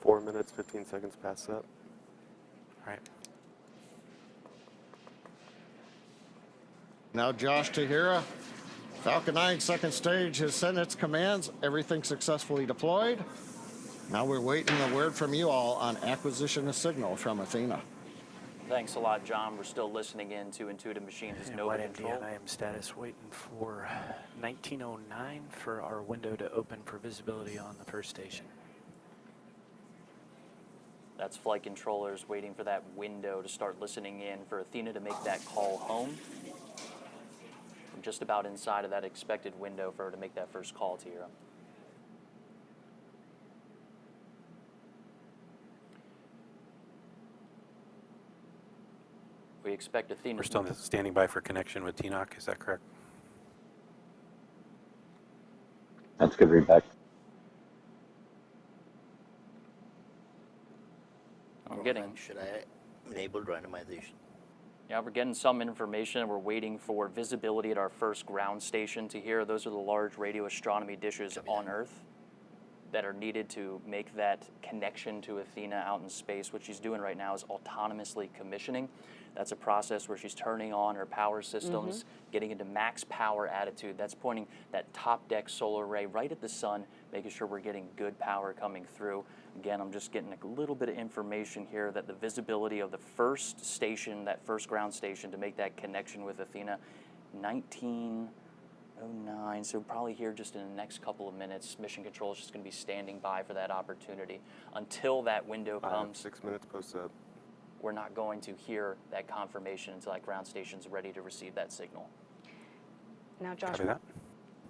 4 minutes, 15 seconds past that. All right. Now Josh Tahira, Falcon 9 second stage has sent its commands. Everything successfully deployed. Now we're waiting a word from you all on acquisition of signal from Athena. Thanks a lot, John. We're still listening in to Intuitive Machines' Nova Control. IM status waiting for 1909 for our window to open for visibility on the first station. That's flight controllers waiting for that window to start listening in for Athena to make that call home. We're just about inside of that expected window for her to make that first call, Tira. We expect Athena. We're still standing by for connection with TNOC, is that correct? That's good readback. I'm getting. Should I enable randomization? Yeah, we're getting some information. We're waiting for visibility at our first ground station to hear. Those are the large radio astronomy dishes on Earth that are needed to make that connection to Athena out in space. What she's doing right now is autonomously commissioning. That's a process where she's turning on her power systems, getting into max power attitude. That's pointing that top deck solar array right at the sun, making sure we're getting good power coming through. Again, I'm just getting a little bit of information here that the visibility of the first station, that first ground station, to make that connection with Athena, 1909, so probably here just in the next couple of minutes. Mission Control is just going to be standing by for that opportunity. Until that window comes, 6 minutes post-up. We're not going to hear that confirmation until that ground station's ready to receive that signal. Now, Josh,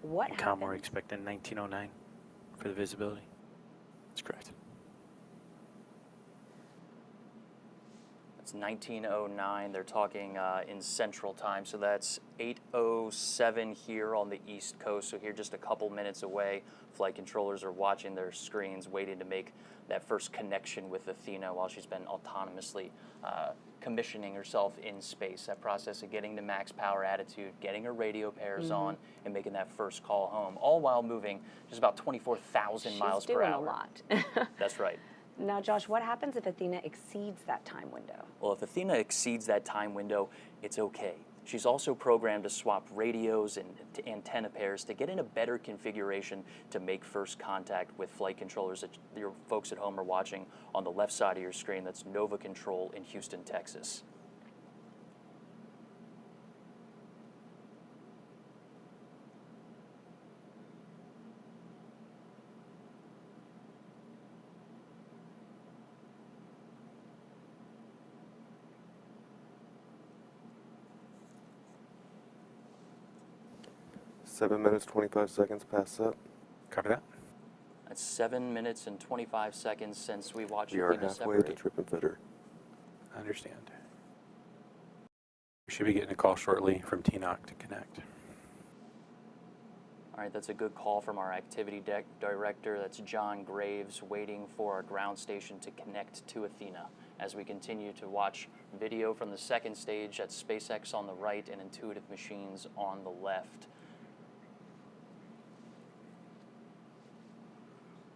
what happened? We're expecting 1909 for the visibility. That's correct. It's 1909. They're talking in Central Time, so that's 8:07 here on the East Coast. So here, just a couple minutes away, flight controllers are watching their screens, waiting to make that first connection with Athena while she's been autonomously commissioning herself in space. That process of getting to max power attitude, getting her radio pairs on, and making that first call home, all while moving just about 24,000 miles per hour. She's doing a lot. That's right. Now, Josh, what happens if Athena exceeds that time window? Well, if Athena exceeds that time window, it's okay. She's also programmed to swap radios and antenna pairs to get in a better configuration to make first contact with flight controllers that your folks at home are watching on the left side of your screen. That's Nova Control in Houston, Texas. Seven minutes, 25 seconds past up. Copy that. That's 7 minutes and 25 seconds since we watched We are Athena halfway separate. to trip and fitter. I understand. We should be getting a call shortly from TNOC to connect. All right, that's a good call from our activity director. That's John Graves, waiting for our ground station to connect to Athena as we continue to watch video from the second stage. That's SpaceX on the right and Intuitive Machines on the left.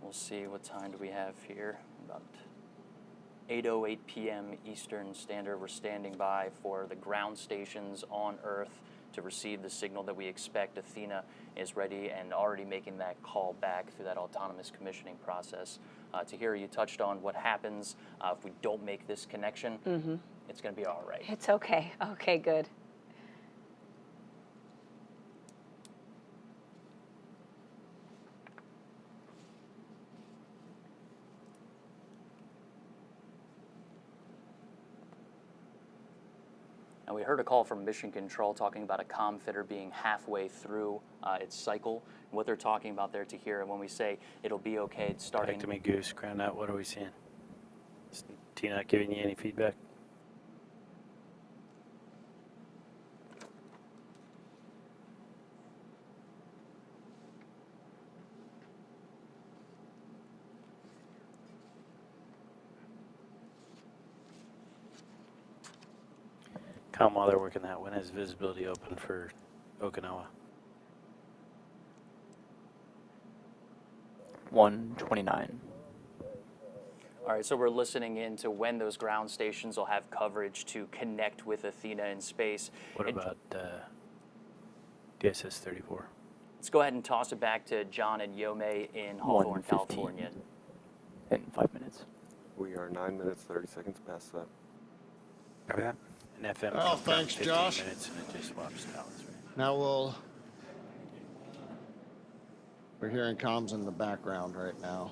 We'll see, what time do we have here? About 8:08 p.m. Eastern Standard. We're standing by for the ground stations on Earth to receive the signal that we expect. Athena is ready and already making that call back through that autonomous commissioning process. Tahira, you touched on what happens if we don't make this connection. It's going to be all right. It's okay. Okay, good. And we heard a call from Mission Control talking about a comm fitter being halfway through its cycle. And what they're talking about there, Tahira, when we say it'll be okay, it's starting. Back to me, Goose. Ground out. What are we seeing? Is T-Not giving you any feedback? While they're working that, when is visibility open for Okinawa? 1:29. All right, so we're listening in to when those ground stations will have coverage to connect with Athena in space. What about DSS-34? Let's go ahead and toss it back to John and Yome in Hawthorne, California. In 5 minutes. We are 9 minutes, 30 seconds past that. Copy that. And FM Oh, comes down thanks, 15 Josh. minutes and it just swaps pallets, right? Now we're hearing comms in the background right now.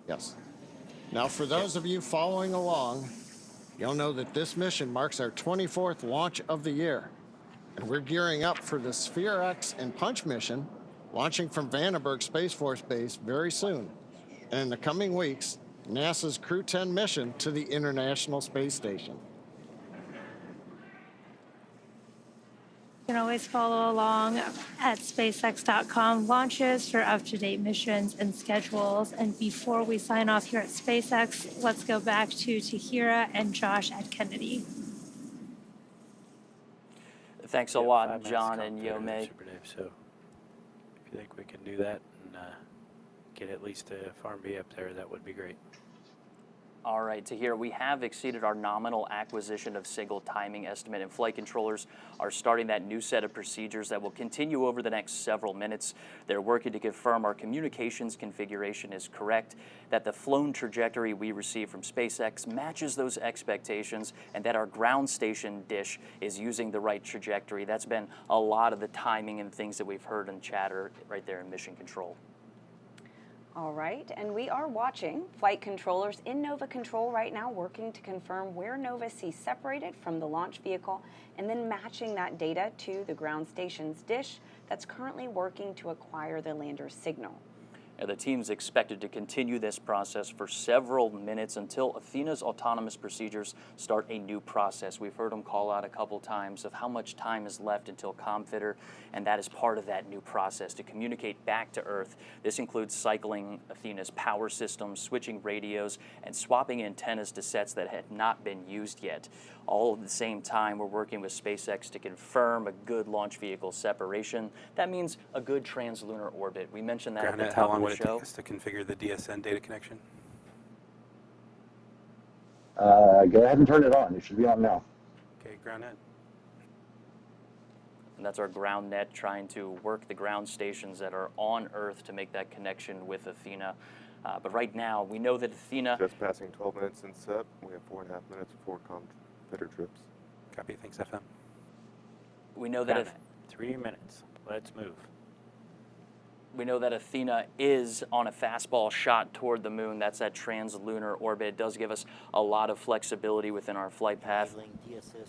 Yes. Now, for those of you following along, you'll know that this mission marks our 24th launch of the year. And we're gearing up for the Sphere X and Punch mission, launching from Vandenberg Space Force Base very soon. And in the coming weeks, NASA's Crew 10 mission to the International Space Station. You can always follow along at SpaceX.com launches for up-to-date missions and schedules. And before we sign off here at SpaceX, let's go back to Tahira and Josh at Kennedy. Thanks a lot, John and Yome. Super Dave. So if you think we can do that and get at least a Farm B up there, that would be great. All right, Tahir, we have exceeded our nominal acquisition of single timing estimate, and flight controllers are starting that new set of procedures that will continue over the next several minutes. They're working to confirm our communications configuration is correct, that the flown trajectory we receive from SpaceX matches those expectations, and that our ground station dish is using the right trajectory. That's been a lot of the timing and things that we've heard in chatter right there in mission control. All right, and we are watching flight controllers in Nova Control right now, working to confirm where Nova sees separated from the launch vehicle, and then matching that data to the ground station's dish that's currently working to acquire the lander's signal. The team's expected to continue this process for several minutes until Athena's autonomous procedures start a new process. We've heard them call out a couple times of how much time is left until ComFitter, and that is part of that new process to communicate back to Earth. This includes cycling Athena's power systems, switching radios, and swapping antennas to sets that had not been used yet. All at the same time, we're working with SpaceX to confirm a good launch vehicle separation. That means a good translunar orbit. We mentioned that at the top of the show. How long would it take us to configure the DSN data connection? Go ahead and turn it on. It should be on now. Okay, ground net. And that's our ground net trying to work the ground stations that are on Earth to make that connection with Athena. But right now, we know that Athena... Just passing 12 minutes in SEP. We have 4.5 minutes before ComFitter trips. Copy. Thanks, FM. We know that... 3 minutes. Let's move. We know that Athena is on a fastball shot toward the moon. That's that translunar orbit. It does give us a lot of flexibility within our flight path. DSS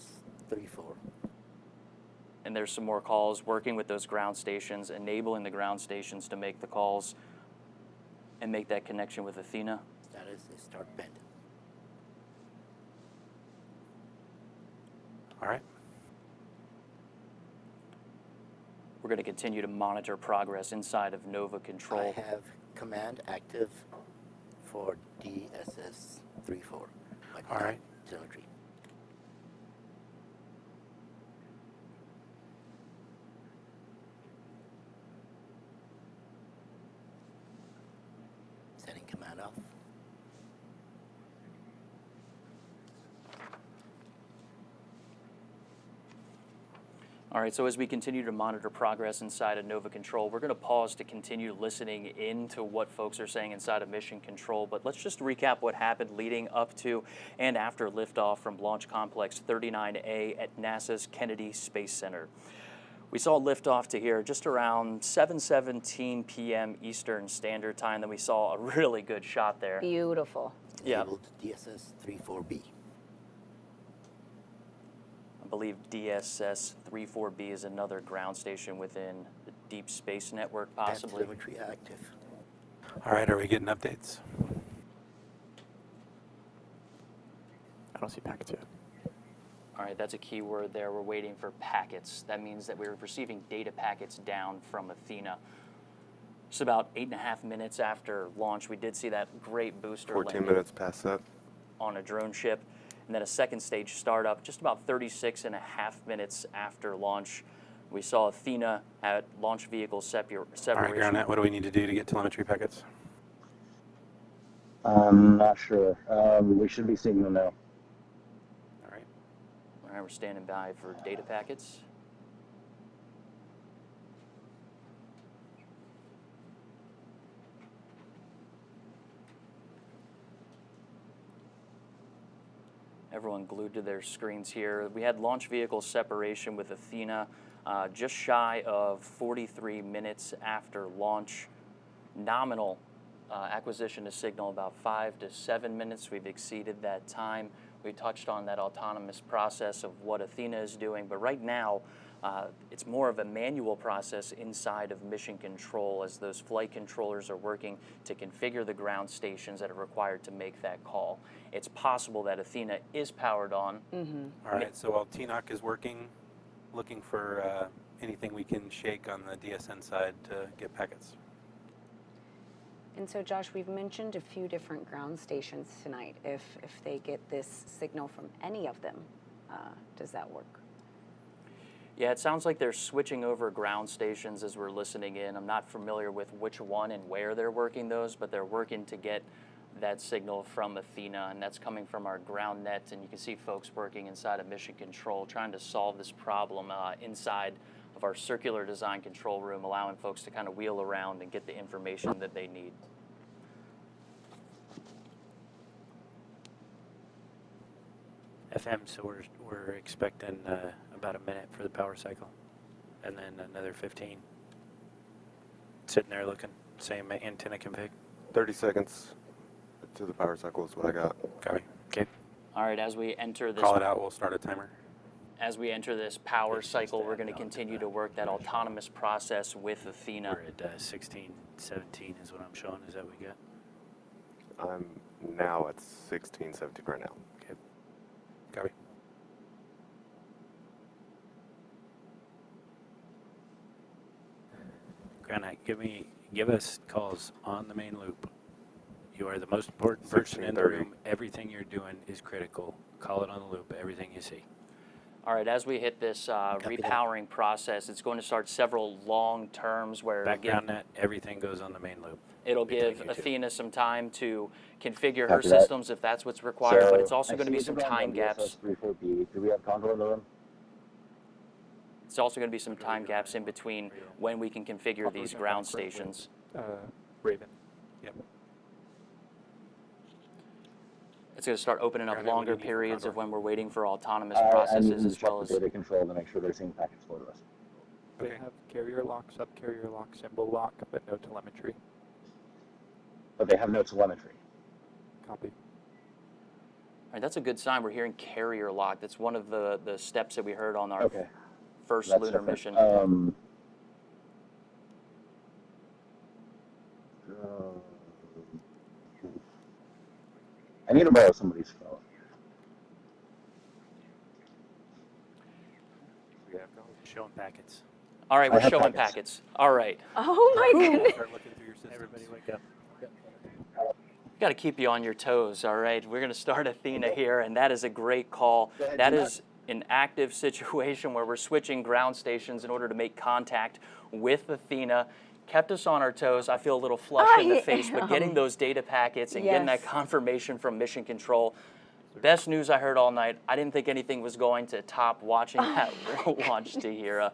34. And there's some more calls working with those ground stations, enabling the ground stations to make the calls and make that connection with Athena. Status is start bend. All right. We're going to continue to monitor progress inside of Nova Control. I have command active for DSS 34. All right. Telemetry. Setting command off. All right, so as we continue to monitor progress inside of Nova Control, we're going to pause to continue listening into what folks are saying inside of Mission Control. But let's just recap what happened leading up to and after liftoff from Launch Complex 39A at NASA's Kennedy Space Center. We saw liftoff to here just around 7:17 p.m. Eastern Standard Time. Then we saw a really good shot there. Beautiful. Yeah. Enabled DSS 34B. I believe DSS 34B is another ground station within the Deep Space Network, possibly. Telemetry active. All right, are we getting updates? I don't see packets yet. All right, that's a key word there. We're waiting for packets. That means that we're receiving data packets down from Athena. Just about 8.5 minutes after launch, we did see that great booster 14 landing minutes past that. on a drone ship. And then a second stage startup just about 36.5 minutes after launch. We saw Athena at launch vehicle separation. All right, ground net, what do we need to do to get telemetry packets? I'm not sure. We should be seeing them now. All right, we're standing by for data packets. everyone glued to their screens here. We had launch vehicle separation with Athena just shy of 43 minutes after launch. Nominal acquisition of signal, about 5 to 7 minutes. We've exceeded that time. We touched on that autonomous process of what Athena is doing, but right now it's more of a manual process inside of mission control as those flight controllers are working to configure the ground stations that are required to make that call. It's possible that Athena is powered on. All right, so while TNOC is working, looking for anything we can shake on the DSN side to get packets. And so, Josh, we've mentioned a few different ground stations tonight. If they get this signal from any of them, does that work? Yeah, it sounds like they're switching over ground stations as we're listening in. I'm not familiar with which one and where they're working those, but they're working to get that signal from Athena, and that's coming from our ground net. And you can see folks working inside of mission control trying to solve this problem inside of our circular design control room, allowing folks to kind of wheel around and get the information that they need. FM, so we're expecting about a minute for the power cycle, and then another 15. Sitting there looking, same antenna config. 30 seconds to the power cycle is what I got. Copy. Okay. All right, as we enter this, Call it out, we'll start a timer. As we enter this power cycle, we're going to continue to work that autonomous process with Athena. We're at 16, 17 is what I'm showing. Is that what we got? I'm now at 16, 17 right now. Okay. Copy. Granite, give us calls on the main loop. You are the most important person in the room. Everything you're doing is critical. Call it on the loop, everything you see. All right, as we hit this repowering process, it's going to start several long terms where Background net, everything goes on the main loop. It'll give Athena some time to configure her systems if that's what's required, but it's also going to be some time gaps. Do we have control in the room? It's also going to be some time gaps in between when we can configure these ground stations. Raven. Yep. It's going to start opening up longer periods of when we're waiting for autonomous processes as well as data control to make sure they're seeing packets for us. They have carrier lock, sub-carrier lock, symbol lock, but no telemetry. But they have no telemetry. Copy. All right, that's a good sign. We're hearing carrier lock. That's one of the steps that we heard on our first lunar mission. I need to borrow somebody's phone. Showing packets. All right, we're showing packets. All right. Oh my goodness. Everybody wake up. Got to keep you on your toes, all right? We're going to start Athena here, and that is a great call. That is an active situation where we're switching ground stations in order to make contact with Athena. Kept us on our toes. I feel a little flush in the face, but getting those data packets and getting that confirmation from mission control, best news I heard all night. I didn't think anything was going to top watching that launch to Hera.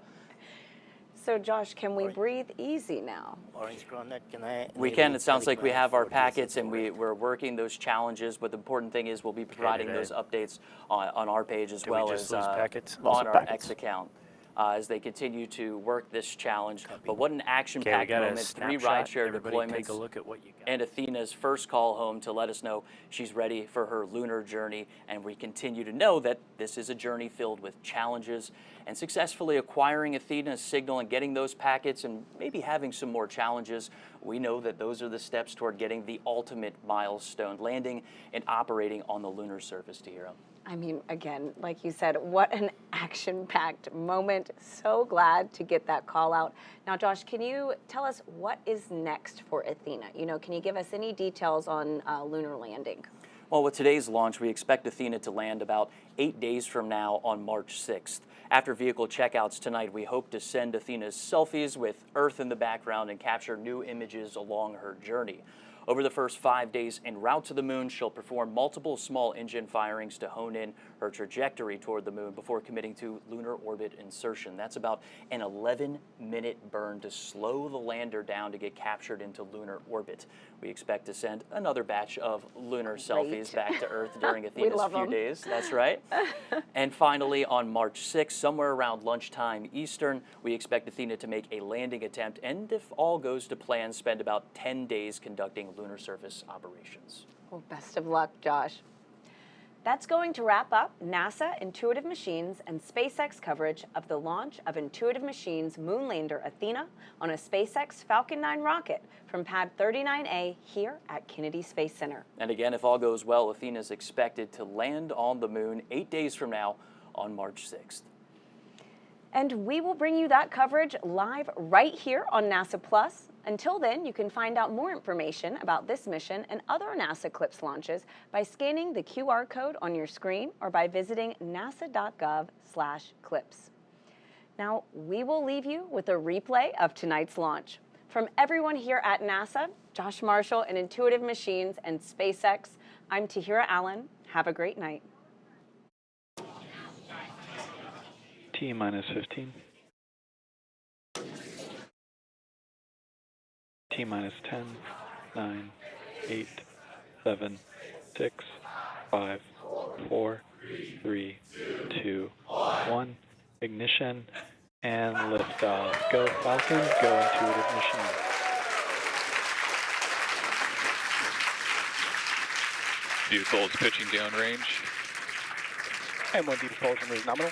So, Josh, can we breathe easy now? Orange Groundnet, can I? We can. It sounds like we have our packets and we're working those challenges, but the important thing is we'll be providing those updates on our page as well as on our X account. As they continue to work this challenge. But what an action-packed moment, 3 rideshare deployments, take a look at what you got. and Athena's first call home to let us know she's ready for her lunar journey. And we continue to know that this is a journey filled with challenges, and successfully acquiring Athena's signal and getting those packets and maybe having some more challenges, we know that those are the steps toward getting the ultimate milestone, landing and operating on the lunar surface to Hera. I mean, again, like you said, what an action-packed moment. So glad to get that call out. Now, Josh, can you tell us what is next for Athena? You know, can you give us any details on lunar landing? Well, with today's launch, we expect Athena to land about 8 days from now on March 6th. After vehicle checkouts tonight, we hope to send Athena's selfies with Earth in the background and capture new images along her journey. Over the first 5 days en route to the moon, she'll perform multiple small engine firings to hone in her trajectory toward the moon before committing to lunar orbit insertion. That's about an 11-minute burn to slow the lander down to get captured into lunar orbit. We expect to send another batch of lunar selfies back to Earth during Athena's few days. That's right. And finally, on March 6th, somewhere around lunchtime Eastern, we expect Athena to make a landing attempt and, if all goes to plan, spend about 10 days conducting lunar surface operations. Well, best of luck, Josh. That's going to wrap up NASA, Intuitive Machines, and SpaceX coverage of the launch of Intuitive Machines moonlander Athena on a SpaceX Falcon 9 rocket from Pad 39A here at Kennedy Space Center. And again, if all goes well, Athena is expected to land on the moon 8 days from now on March 6th. And we will bring you that coverage live right here on NASA Plus. Until then, you can find out more information about this mission and other NASA CLIPS launches by scanning the QR code on your screen or by visiting nasa.gov/CLIPS. Now, we will leave you with a replay of tonight's launch. From everyone here at NASA, Josh Marshall and Intuitive Machines and SpaceX, I'm Tahira Allen. Have a great night. T-minus 15. T-minus 10, 9, 8, 7, 6, 5, 4, 3, 2, 1. Ignition and liftoff. Go Falcon, go Intuitive Machines. Vehicle is pitching downrange. M1D propulsion is nominal.